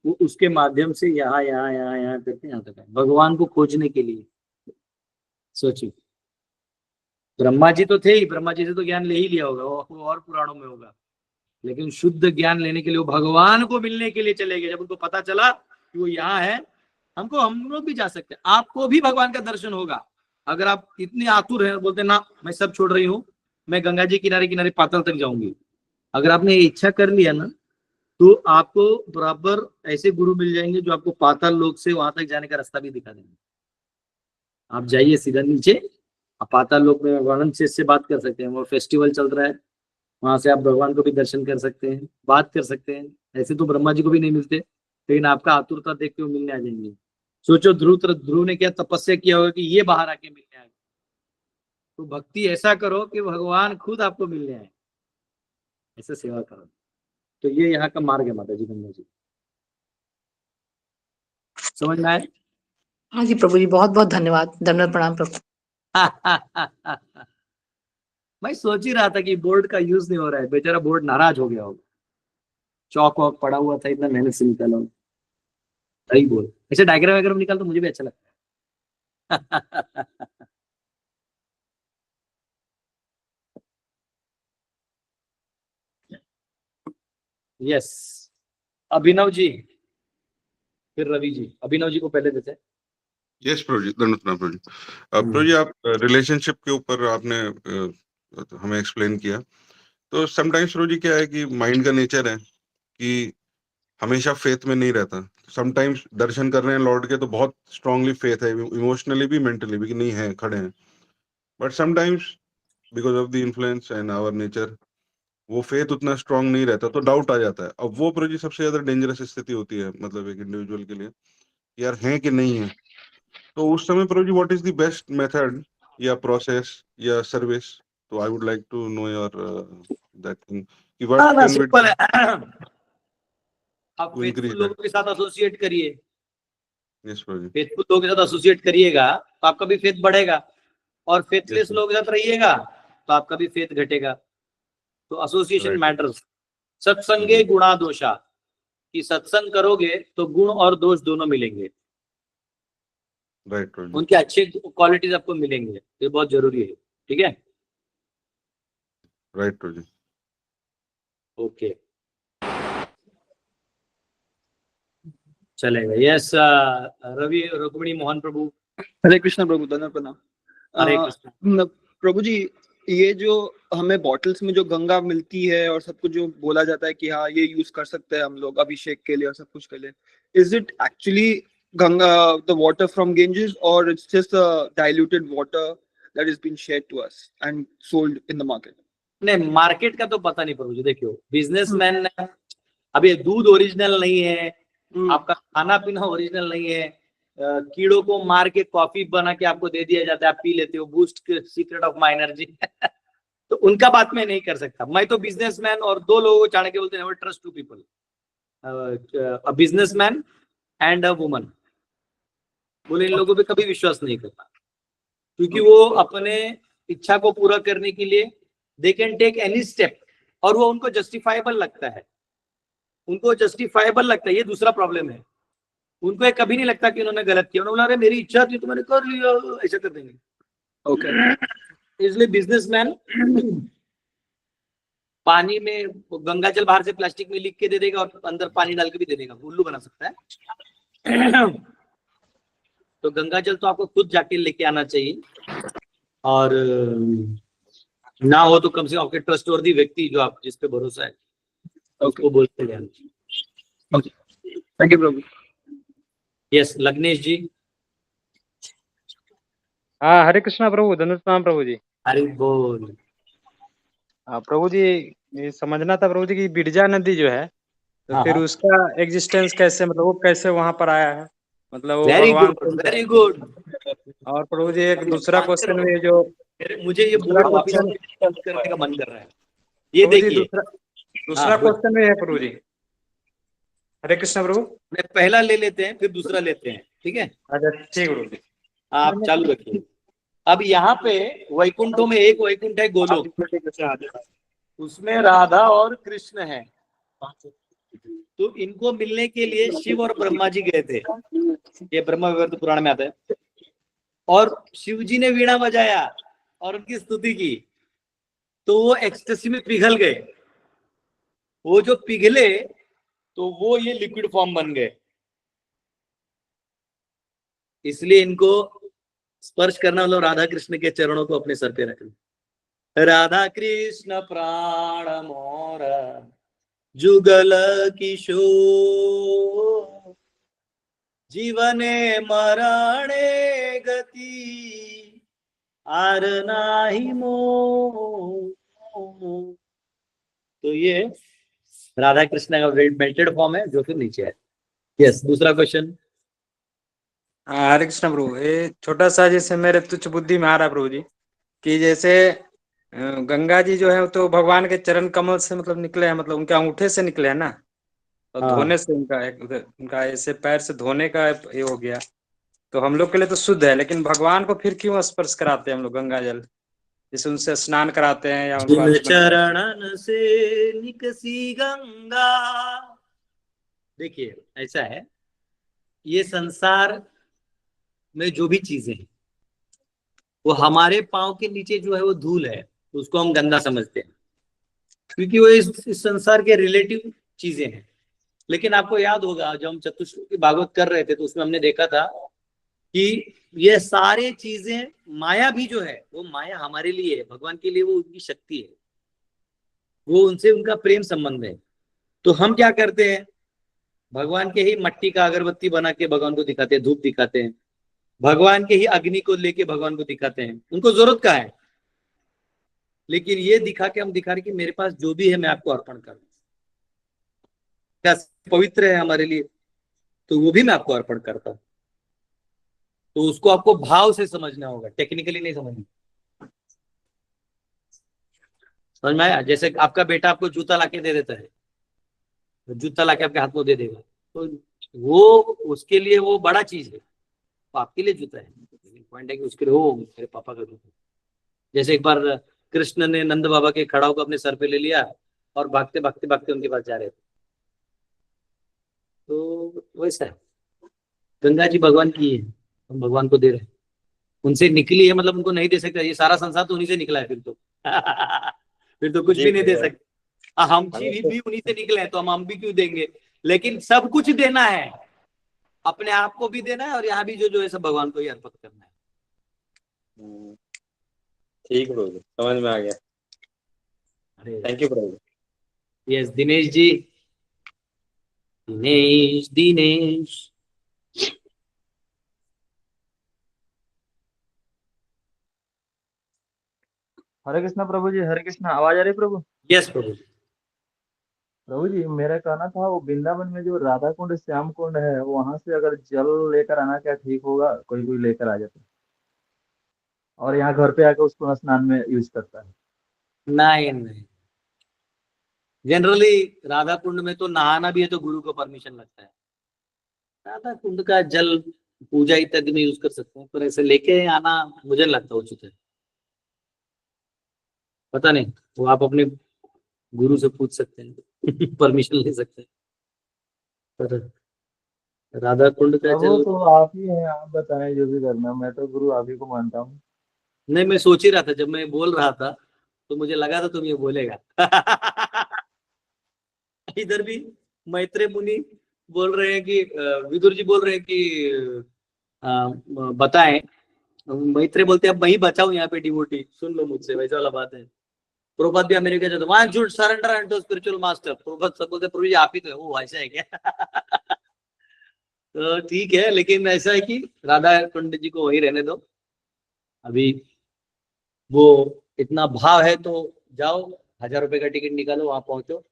वो उसके माध्यम से यहाँ यहाँ यहाँ यहाँ करके यहाँ तक आए, भगवान को खोजने के लिए। सोचिए, ब्रह्मा जी तो थे ही, ब्रह्मा जी से तो ज्ञान ले ही लिया होगा, वो और पुराणों में होगा, लेकिन शुद्ध ज्ञान लेने के लिए वो भगवान को मिलने के लिए चले गए। जब उनको पता चला कि वो यहाँ है, हम लोग भी जा सकते हैं, आपको भी भगवान का दर्शन होगा। अगर आप इतने आतुर हैं, बोलते ना मैं सब छोड़ रही हूँ, मैं गंगा जी किनारे किनारे पाताल तक जाऊंगी। अगर आपने ये इच्छा कर लिया ना, तो आपको बराबर ऐसे गुरु मिल जाएंगे जो आपको पाताल लोक से वहां तक जाने का रास्ता भी दिखा देंगे। आप जाइए सीधा नीचे, आप पाताल लोक में भगवान से बात कर सकते हैं, वो फेस्टिवल चल रहा है, वहां से आप भगवान को भी दर्शन कर सकते हैं, बात कर सकते हैं। ऐसे तो ब्रह्मा जी को भी नहीं मिलते, लेकिन आपका आतुरता देख के वो मिलने आ जाएंगे। सोचो ध्रुव ने क्या तपस्या किया होगा कि ये बाहर आके मिलने आए। तो भक्ति ऐसा करो कि भगवान खुद आपको मिलने आए, ऐसे सेवा करो। तो ये यहाँ का मार्ग है माता जी, गंगा जी। समझ में आए? हाँ जी प्रभु जी, बहुत बहुत धन्यवाद, दंडवत प्रणाम प्रभु। मैं सोच ही रहा था कि बोर्ड का यूज नहीं हो रहा है, बेचारा बोर्ड नाराज हो गया होगा। चौक वॉक पड़ा हुआ था, इतना मेहनत से निकाला हूँ। सही बोल, ऐसे डायग्राम वगैरह निकाल तो मुझे भी अच्छा लगता है। यस, अभिनव जी, फिर रवि जी। अभिनव जी को पहले देते हैं। यस प्रभु जी, दंडवत प्रणाम प्रभु जी। प्रभु जी, आप रिलेशनशिप के ऊपर आपने हमें एक्सप्लेन किया। तो समटाइम्स प्रभु जी क्या है कि माइंड का नेचर है कि हमेशा फेथ में नहीं रहता। समटाइम्स दर्शन कर रहे हैं लॉर्ड के तो बहुत स्ट्रांगली फेथ है, इमोशनली भी मेंटली भी कि नहीं है, खड़े हैं। But sometimes because of the influence and our nature वो फेथ उतना स्ट्रांग नहीं रहता, तो डाउट आ जाता है। अब वो प्रभु जी सबसे ज्यादा डेंजरस स्थिति होती है, मतलब एक इंडिविजुअल के लिए, यार है कि नहीं है। तो उस समय प्रभु जी what is the best method या प्रोसेस या सर्विस? तो I would like to know your that thing कि व्हाट कैन सिंपल है। आप to increase फेथफुल लोगों के साथ एसोसिएट करिए। यस प्रभु जी। फेथफुल लोगों के साथ एसोसिएट करिएगा तो आपका भी फेथ बढ़ेगा, और फेथलेस sir. लोगों के साथ रहिएगा तो आपका भी फेथ घटेगा। तो एसोसिएशन Right. मैटर्स। सत्संगे गुणा दोषा, कि सत्संग करोगे तो गुण और दोष दोनों मिलेंगे। राइट प्रभु जी। उनके अच्छे क्वालिटीज आपको मिलेंगे, ये बहुत जरूरी है। ठीक है, राइट प्रभु जी। ओके, चलेगा। यस, रवि रुक्मिणी मोहन प्रभु। हरे कृष्ण प्रभु, धन्यवाद प्रणाम। हरे कृष्ण। प्रभु जी, ये जो हमें बॉटल्स में जो गंगा मिलती है और सब कुछ जो बोला जाता है कि हाँ ये यूज कर सकते हैं हम लोग अभिषेक के लिए और सब कुछ के लिए, is it actually Ganga the water from Ganges और it's just diluted water that is been shared to us and sold in the market? नहीं, मार्केट का तो पता नहीं प्रभु जी। देखियो, बिजनेसमैन, अभी दूध ओरिजिनल नहीं है, आपका खाना पीना ओरिजिनल नहीं है, कीड़ों को मार के कॉफी बना के आपको दे दिया जाता है, आप पी लेते हो, boost secret of my energy. तो उनका बात मैं नहीं कर सकता। मैं तो बिजनेसमैन और दो लोगों को चाण के बोलते हैं, trust to people, a businessman and a woman. बोले इन लोगों पे कभी विश्वास नहीं करना, क्योंकि वो अपने इच्छा को पूरा करने के लिए they can take any step, और वो उनको जस्टिफाइबल लगता है। उनको जस्टिफाइबल लगता है, ये दूसरा प्रॉब्लम है। उनको एक कभी नहीं लगता कि उन्होंने गलत किया। उन्होंने बोला अरे मेरी इच्छा थी तो मैंने कर लिया, ऐसा कर देंगे। ओके, इसलिए बिजनेसमैन पानी में गंगा जल बाहर से प्लास्टिक में लिख के दे देगा और अंदर पानी डाल के भी दे देगा, उल्लू बना सकता है। तो गंगा जल तो आपको खुद जाके लेके आना चाहिए, और ना हो तो कम से कम आपके ट्रस्टवर्दी व्यक्ति जो आप जिस पे भरोसा है उसको बोलते हैं। थैंक यू प्रभु। यस, लग्नेश जी। हाँ, हरे कृष्णा प्रभु, धन्यवाद प्रणाम प्रभु जी। अरे बोल। प्रभु जी, ये समझना था प्रभु जी कि बिरजा नदी जो है, तो हाँ, फिर हाँ। उसका एग्जिस्टेंस कैसे, मतलब वो कैसे वहां पर आया है, मतलब वो वेरी भगवान गुड, वेरी गुड। और प्रभु जी एक दूसरा क्वेश्चन में जो मुझे ये दूसरा बोर्ड वापस क्वेश्चन करने का मन कर रहा है। ये प्रभु जी, देखिए, दूसरा हाँ, क्वेश्चन में है प्रभु जी। हरे कृष्णा प्रभु। पहला ले लेते हैं फिर दूसरा लेते हैं, ठीक है? अच्छा ठीक प्रभु जी, आप चालू रखिए। अब यहाँ पे वैकुंठों में एक वैकुंठ है गोलोक, उसमें राधा और कृष्ण है। तो इनको मिलने के लिए शिव और ब्रह्मा जी गए थे, ये ब्रह्मा विवर्त पुराण में आता है। और शिव जी ने वीणा बजाया और उनकी स्तुति की, तो वो एक्सटेसी में पिघल गए। वो जो पिघले तो वो ये लिक्विड फॉर्म बन गए। इसलिए इनको स्पर्श करना मतलब राधा कृष्ण के चरणों को अपने सर पे रखना। राधा कृष्ण प्राण मोर जुगल किशोर, जीवने मरणे गति आर नाही मोह। तो ये राधा कृष्ण का मेल्टेड फॉर्म है जो फिर नीचे है। यस, दूसरा क्वेश्चन। हरे कृष्ण प्रभु, ये छोटा सा जैसे मेरे तुच्छ बुद्धि में आ रहा है प्रभु जी, कि जैसे गंगा जी जो है तो भगवान के चरण कमल से मतलब निकले हैं, मतलब उनके अंगूठे से निकले हैं ना, और हाँ। धोने से उनका ऐसे पैर से धोने का ये हो गया, तो हम लोग के लिए तो शुद्ध है, लेकिन भगवान को फिर क्यों स्पर्श कराते हैं हम लोग गंगा जल, जैसे उनसे स्नान कराते हैं या उनको जिन आचमन कराते हैं? चरणन से निकसी गंगा। देखिए ऐसा है, ये संसार में जो भी चीजें हैं वो हमारे पांव के नीचे जो है वो धूल है, उसको हम गंदा समझते हैं, क्योंकि वो इस संसार के रिलेटिव चीजें हैं। लेकिन आपको याद होगा जब हम चतुश्लोकी भागवत कर रहे थे तो उसमें हमने देखा था कि ये सारे चीजें, माया भी जो है वो माया हमारे लिए है, भगवान के लिए वो उनकी शक्ति है, वो उनसे उनका प्रेम संबंध है। तो हम क्या करते हैं, भगवान के ही मट्टी का अगरबत्ती बना के भगवान को दिखाते हैं, धूप दिखाते हैं, भगवान के ही अग्नि को लेके भगवान को दिखाते हैं, उनको जरूरत का है, लेकिन ये दिखा के हम दिखा रहे कि मेरे पास जो भी है मैं आपको अर्पण कर रहा हूं, क्या पवित्र है हमारे लिए, तो वो भी मैं आपको अर्पण करता हूं। तो उसको आपको भाव से समझना होगा, टेक्निकली नहीं समझना। समझ में आया? जैसे आपका बेटा आपको जूता लाके दे देता है, तो जूता लाके आपके हाथ में दे देगा, तो वो उसके लिए वो बड़ा चीज है, तो आपके लिए जूता है, पॉइंट है कि उसके लिए वो मेरे पापा का जूता। जैसे एक बार कृष्ण ने नंद बाबा के खड़ाऊ को अपने सर पे ले लिया और भागते भागते भागते उनके पास जा रहे थे, तो वैसा है, गंगा जी भगवान की है, हम भगवान को दे रहे हैं, उनसे निकली है, मतलब उनको नहीं दे सकता, ये सारा संसार तो उन्हीं से निकला है फिर तो फिर तो कुछ भी नहीं दे सकते। हम भी उन्हीं से निकले हैं, तो हम भी क्यों देंगे, लेकिन सब कुछ देना है, अपने आप को भी देना है और यहाँ भी जो है सब भगवान को ही अर्पित करना है। ठीक है प्रभु, समझ में आ गया, थैंक यू प्रभु। यस दिनेश जी, दिनेश हरे कृष्णा प्रभु जी, हरे कृष्णा। आवाज आ रही प्रभु? यस प्रभु। प्रभु जी मेरा कहना था, वो वृंदावन में जो राधा कुंड श्याम कुंड है, वहां से अगर जल लेकर आना क्या ठीक होगा? कोई कोई लेकर आ जाता है और यहाँ घर पे आकर उसको स्नान में यूज करता है। नहीं, जनरली राधा कुंड में तो नहाना भी है तो गुरु को परमिशन लगता है, राधा कुंड का जल पूजा इत्यादि में यूज कर सकते हैं, पर ऐसे लेके आना मुझे नहीं लगता उचित है, पता नहीं, वो आप अपने गुरु से पूछ सकते हैं परमिशन ले सकते हैं, पर राधा कुंड का प्रभु जल तो आप ही हैं, आप बताएं जो भी करना, मैं तो गुरु आप ही को मानता हूँ। नहीं, मैं सोच ही रहा था, जब मैं बोल रहा था तो मुझे लगा था तुम ये बोलेगा इधर भी मैत्रेय मुनि बोल रहे हैं कि विदुर जी बोल रहे हैं कि बताएं, मैत्रेय बोलते हैं अब मैं ही बचाऊं यहाँ पे डिवोटी, सुन लो मुझसे, वैसा वाला बात है। प्रभुपाद भी अमेरिका जाते, one should surrender and spiritual master, Prabhupada सब बोलते प्रभु जी आप ही तो है, वो ऐसा है क्या तो ठीक है, लेकिन ऐसा है कि राधा कुंड जी को वही रहने दो, अभी वो इतना भाव है तो जाओ, 1000 रुपए का टिकट निकालो, वहां पहुंचो,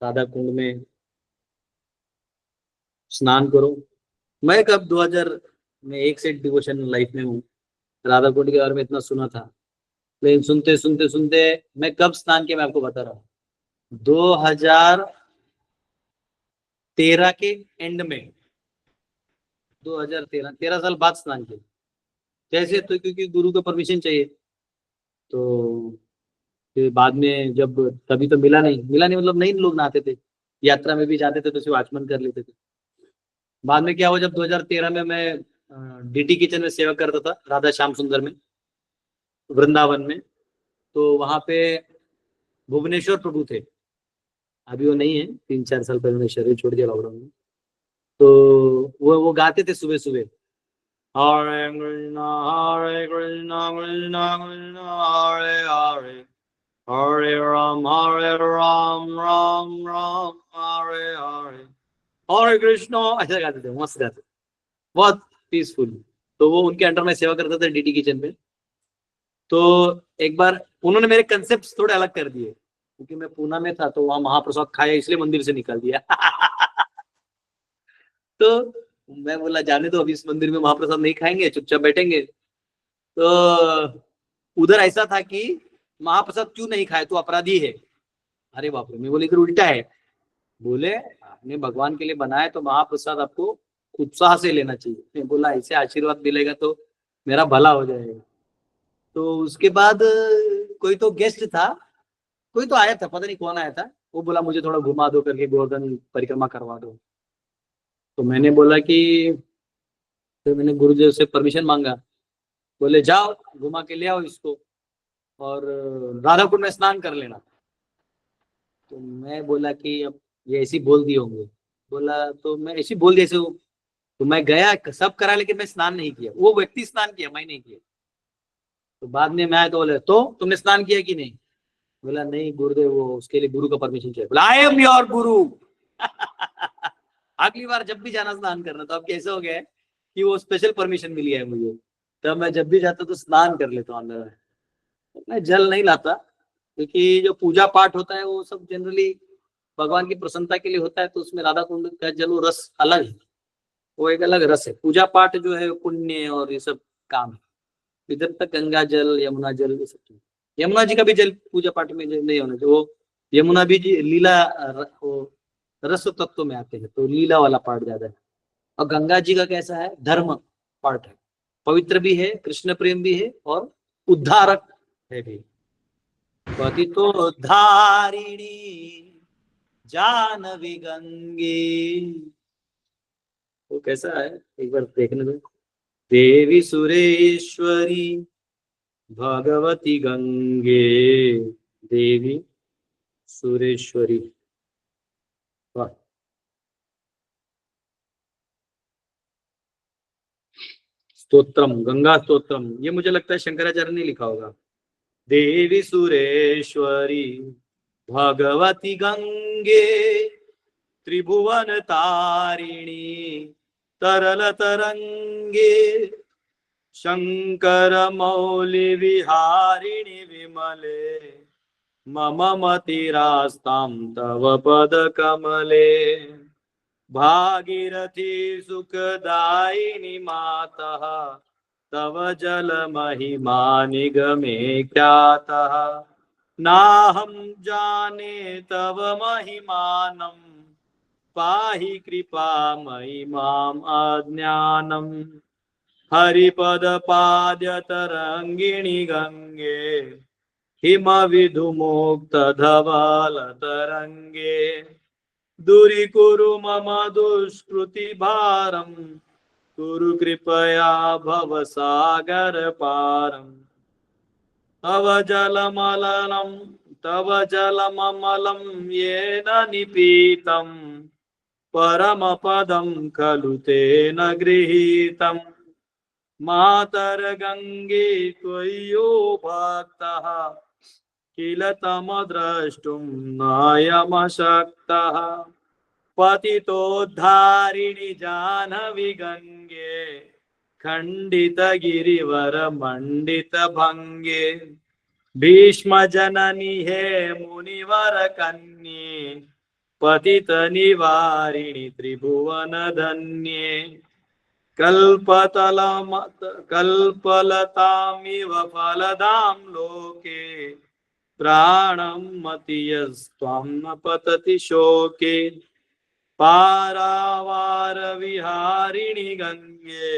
राधा कुंड में स्नान करो। मैं कब 2000 में एक सेट डिवोशन लाइफ में हूँ, राधा कुंड के बारे में इतना सुना था, लेकिन सुनते सुनते सुनते मैं कब स्नान किया मैं आपको बता रहा हूँ, 2013 के एंड में, 13 साल बाद स्नान किया। कैसे? तो क्योंकि गुरु को परमिशन चाहिए, तो फिर बाद में जब तभी तो मिला नहीं मतलब नहीं लोग नहाते थे, यात्रा में भी जाते थे तो सिर्फ आचमन कर लेते थे। बाद में क्या हुआ, जब 2013 में मैं डीटी किचन में सेवा करता था राधा श्याम सुंदर में वृंदावन में, तो वहां पे भुवनेश्वर प्रभु थे, अभी वो नहीं है, 3-4 साल पहले उन्होंने शरीर छोड़ दिया लॉकडाउन में, तो वो गाते थे सुबह सुबह, हरे कृष्णा कृष्णा कृष्णा कृष्णा हरे हरे, हरे राम राम राम हरे हरे हरे कृष्ण, ऐसा गाते थे, मस्त गाते, बहुत पीसफुल। तो वो उनके अंडर में सेवा करता था डीटी किचन पे। तो एक बार उन्होंने मेरे कंसेप्ट थोड़े अलग कर दिए, क्योंकि मैं पूना में था तो वहां महाप्रसाद खाया, इसलिए मंदिर से निकाल दिया। तो मैं बोला जाने दो, अभी इस मंदिर में महाप्रसाद नहीं खाएंगे, चुपचाप बैठेंगे। तो उधर ऐसा था कि महाप्रसाद क्यों नहीं खाए, तो अपराधी है। अरे बाप रे, मैं बोले इधर उल्टा है। बोले आपने भगवान के लिए बनाया तो महाप्रसाद आपको उत्साह से लेना चाहिए। मैं बोला ऐसे आशीर्वाद मिलेगा तो मेरा भला हो जाएगा। तो उसके बाद कोई तो गेस्ट था, कोई तो आया था, पता नहीं कौन आया था, वो बोला मुझे थोड़ा घुमा दो करके, गोवर्धन परिक्रमा करवा दो। तो मैंने बोला कि, तो मैंने गुरुदेव से परमिशन मांगा। बोले जाओ घुमा के ले आओ इसको, और राधा कुंड में स्नान कर लेना। तो मैं बोला कि अब ये ऐसी बोल दिए होंगे। बोला तो मैं ऐसी बोल दिया ऐसे। तो मैं गया, सब करा, लेकिन मैं स्नान नहीं किया। वो व्यक्ति स्नान किया, मैं नहीं किया। तो बाद में मैं आया तो बोले तो तुमने स्नान किया कि नहीं? बोला नहीं गुरुदेव, वो उसके लिए गुरु का परमिशन चाहिए। बोला आई एम योर गुरु। अगली बार जब भी जाना स्नान करना। तो अब कैसे हो गया है कि वो स्पेशल परमिशन मिली है मुझे, तब मैं जब भी जाता तो स्नान कर लेता हूँ अंदर। मैं जल नहीं लाता, क्योंकि जो पूजा पाठ होता है वो सब जनरली भगवान की प्रसन्नता के लिए होता है। तो उसमें राधा कुंड का जल वो रस अलग है, वो एक अलग रस है। पूजा पाठ जो है पुण्य और ये सब काम है। इधर तक गंगा जल, यमुना जल, ये सब चीज। यमुना जी का भी जल पूजा पाठ में नहीं होना चाहिए। वो यमुना भी जी लीला वो रस तत्व में आते हैं, तो लीला वाला पार्ट ज्यादा है। और गंगा जी का कैसा है, धर्म पार्ट है, पवित्र भी है, कृष्ण प्रेम भी है, और उद्धारक है भी। पतितो धारिणी जानवी गंगे, वो कैसा है एक बार देखने दो। देवी सुरेश्वरी भगवती गंगे, देवी सुरेश्वरी, वाह। स्तोत्रम, गंगा स्तोत्रम, ये मुझे लगता है शंकराचार्य ने लिखा होगा। देवी सुरेश्वरी भगवती गंगे, त्रिभुवन तारिणी तरल तरंगे, शंकर मौलि विहारिणि विमले, मम मतिरास्तां तव पद कमले, भागीरथी सुखदायिनी मातः, तव जल महिमा निगमे ख्यातः, नाहं जाने तव महिमानं, पाहि कृपामयि माम् अज्ञानम्, हरिपद पाद्य तरंगिणी गंगे, हिम विधुमुक्त धवल तरंगे, दूरीकुरु मम दुष्कृति भारम, कुरु कृपया भव सागर पारम, तव जलममलं येन निपीतं, परम पदं खलु तेन गृहीतम्, मातर गंगे त्वय्यो भक्तः, किल तम द्रष्टुं नायमशक्तः, पतितोद्धारिणि जाह्नवी गंगे, खंडित गिरिवर मंडित भंगे, भीष्म जननी हे मुनिवर कन्ये, पतित निवारिणि त्रिभुवन धन्ये, कल्पलतामिव फलदां लोके, प्राणं मतीयस्त्वं न पतति शोके, पारावार विहारिणि गंगे,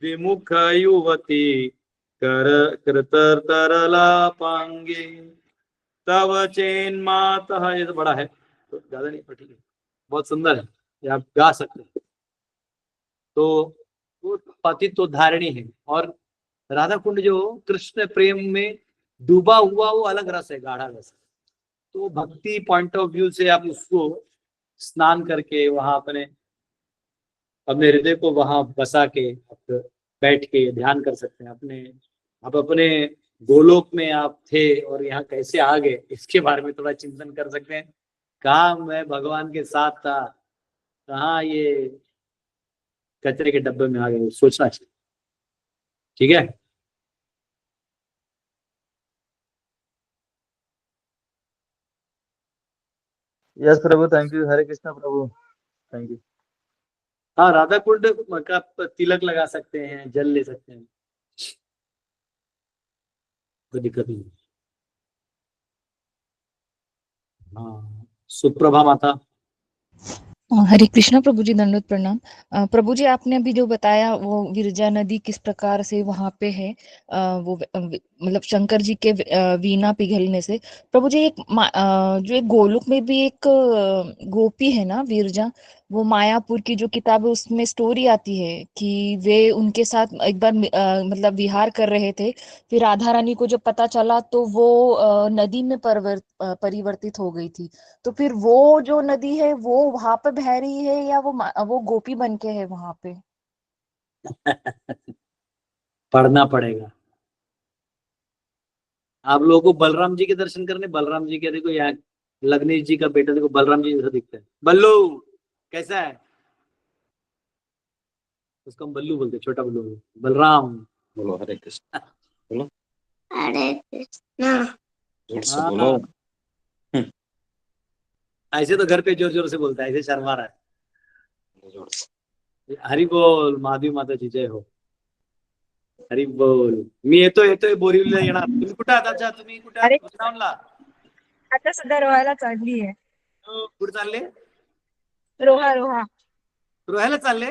विमुख युवती कृतरतरलापांगे, तव चेन्मातः, ये तो बड़ा है तो ज्यादा नहीं, पर ठीक है, बहुत सुंदर है, ये आप गा सकते हैं। तो वो पतित तो धारिणी है, और राधा कुंड जो कृष्ण प्रेम में डूबा हुआ वो अलग रस है, गाढ़ा रस। तो भक्ति पॉइंट ऑफ व्यू से आप उसको स्नान करके वहां अपने हृदय को वहां बसा के आप बैठ के ध्यान कर सकते हैं। आप अपने गोलोक में आप थे और यहाँ कैसे आ गए, इसके बारे में थोड़ा चिंतन कर सकते हैं। कहाँ मैं भगवान के साथ था, कहाँ ये कचरे के डब्बे में आ गए, सोचना चाहिए। ठीक है। Yes Prabhu, thank you. Hare Krishna Prabhu, thank you. हाँ, राधा कुंड का तिलक लगा सकते हैं, जल ले सकते हैं, कोई दिक्कत नहीं। हाँ, सुप्रभा माता। हरे कृष्णा प्रभु जी, दंडवत प्रणाम। प्रभु जी, आपने अभी जो बताया वो विरजा नदी किस प्रकार से वहां पे है, मतलब शंकर जी के वीणा पिघलने से। प्रभु जी, जो एक गोलोक में भी एक गोपी है ना विरजा, वो मायापुर की जो किताब है उसमें स्टोरी आती है कि वे उनके साथ एक बार मतलब विहार कर रहे थे। फिर राधा रानी को जब पता चला तो वो नदी में परिवर्तित हो गई थी। तो फिर वो जो नदी है वो वहां पे बह रही है या वो गोपी बन के है वहां पे? पढ़ना पड़ेगा। आप लोगों को बलराम जी के दर्शन करने, बलराम जी के देखो यहाँ लग्नेश जी का बेटा देखो बलराम जी जैसा दिखता है। बल्लू कैसा है, उसको हम बल्लू बोलते, छोटा बल्लू। बलराम बोलो हरे कृष्ण, बोलो हरे कृष्णा। जोर से बोलो। ऐसे तो घर पे जोर जोर से बोलता है, ऐसे शर्मा रहा है। जोर से। हरी बोल, महादेव माताची जय हो। हरी बोल. मी येतोय बोरिवलीला येणार. तुम्ही कुठे आहात? अच्छा, तुम्ही कुठे आहात? भुसावळला. आता सध्या रोहायला चालली आहे. कुठे चालले? रोहा. रोहायला चालले?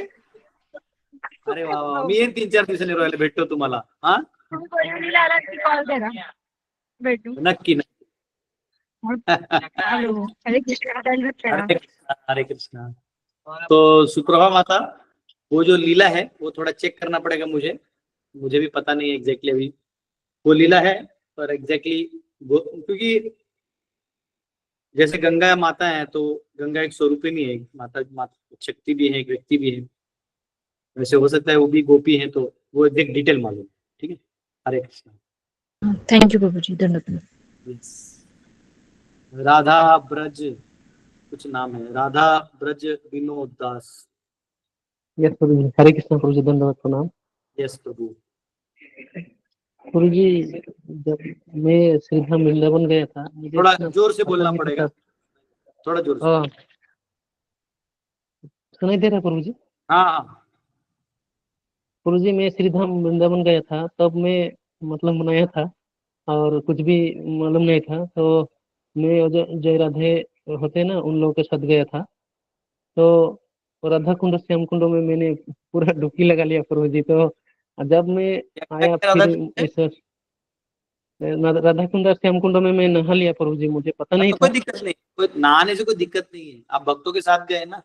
अरे वा वा, मी येईन 3-4 दिवसांनी रोहायला, भेटतो तुम्हाला. हा, तुम्ही बोरिवलीला आलात की कॉल करा, भेटू. नक्की नक्की. हॅलो, हरे कृष्णा, दंडवत प्रणाम. हरे कृष्णा. तो सुप्रभा माता, वो जो लीला है वो थोड़ा चेक करना पड़ेगा मुझे भी पता नहीं एग्जैक्टली अभी वो लीला है, पर एग्जैक्टली क्योंकि जैसे गंगा माता है तो गंगा एक स्वरूपिणी है, माता शक्ति भी है, एक व्यक्ति भी है। वैसे हो सकता है वो भी गोपी है, तो वो एक डिटेल मालूम। ठीक है। हरे कृष्णा। थैंक यू प्रभु जी, धन्यवाद। राधा ब्रज कुछ नाम है, राधा ब्रज विनोद दास। यस प्रभु जी, हरे कृष्ण प्रभु जी, धन्यवाद प्रणाम। यस प्रभु। प्रभु जी, जब मैं श्रीधाम वृंदावन गया था, थोड़ा जोर से बोलना पड़ेगा, थोड़ा जोर से। सुनाई दे रहा है प्रभु जी? हाँ। प्रभु जी, मैं श्रीधाम वृंदावन गया था, तब मैं मतलब मनाया था और कुछ भी मालूम नहीं था। तो मैं जय राधे होते ना, उन लोगों के साथ गया था। तो राधा कुंड श्याम कुंड में मैंने पूरा डुबकी लगा लिया प्रभु जी। तो जब मैं आया फिर राधा कुंड श्याम कुंड में मैं नहा लिया प्रभु जी, मुझे पता नहीं था। कोई दिक्कत नहीं, कोई नहाने से कोई दिक्कत नहीं है। आप भक्तों के साथ गए ना,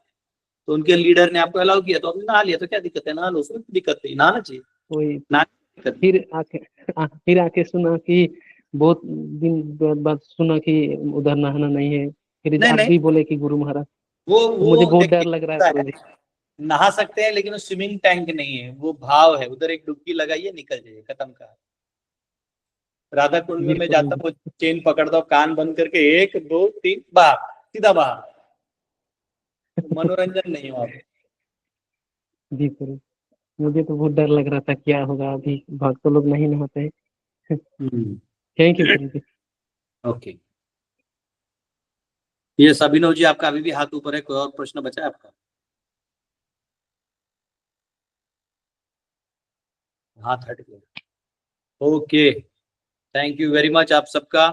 तो उनके लीडर ने आपको अलाउ किया तो आपने नहा लिया, तो क्या दिक्कत है? नहा लो, उसमें दिक्कत नहीं, नहाना चाहिए। फिर आके सुना कि बहुत दिन बाद सुना कि उधर नहाना नहीं है। फिर आप भी बोले कि गुरु महाराज, वो मुझे बहुत डर लग रहा है प्रभु जी। नहा सकते हैं लेकिन वो स्विमिंग टैंक नहीं है, वो भाव है। उधर एक डुबकी लगाइए, निकल जाइए, खत्म का। राधा कुंड में मैं जाता हूँ, चेन पकड़ता हूँ, कान बंद करके 1 2 3 बाहर, सीधा बाहर। मनोरंजन नहीं हुआ। जी सर, मुझे तो बहुत डर लग रहा था क्या होगा, अभी भक्त लोग नहीं नहाते हैं। Thank you sir ji. Okay. ये अभिनव जी, आपका अभी भी हाथ ऊपर है, कोई और प्रश्न बचा है आपका? हाथ हट गया। Okay, thank you very much आप सबका।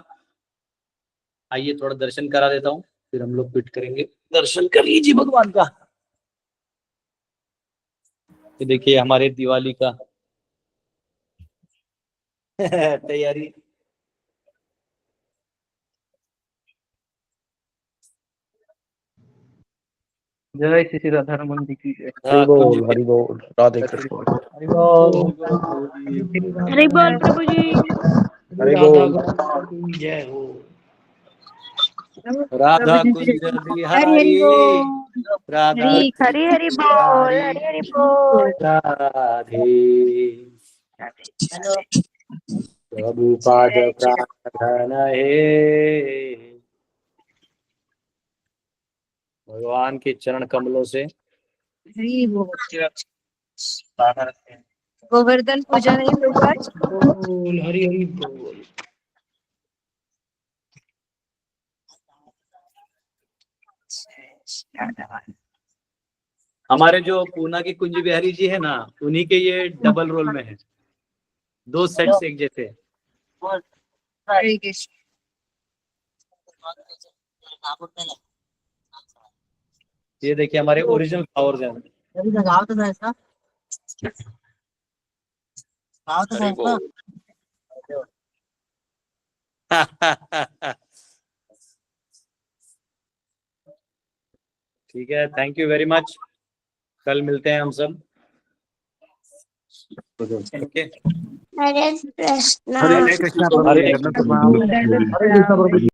आइए थोड़ा दर्शन करा देता हूँ, फिर हम लोग क्विट करेंगे। दर्शन कर लीजिए भगवान का। ये देखिए हमारे दिवाली का तैयारी। जय श्री राधा रमन जी की जय। हरि बोल, हरि बोल, राधे कृष्ण। हरि बोल, हरि बोल प्रभु जी। हरि बोल। जय हो। राधा कुंज बिहारी, राधा हरि हरि बोल, हरि हरि बोल। राधे। प्रभु पाद प्रार्थना है, भगवान के चरण कमलों से गोवर्धन पूजा नहीं होगा आज? बोल हरि हरि बोल। हमारे जो पूना की कुंज बिहारी जी है ना, उन्हीं के ये डबल रोल में है, 2 सेट्स एक जैसे। हरे कृष्ण। ये देखिए हमारे ओरिजिनल फ्लावर्स हैं। हरि बोल। ठीक है, थैंक यू वेरी मच। कल मिलते हैं हम सब। ओके। हरे कृष्णा। हरे कृष्णा प्रभु। हरे कृष्णा प्रभु।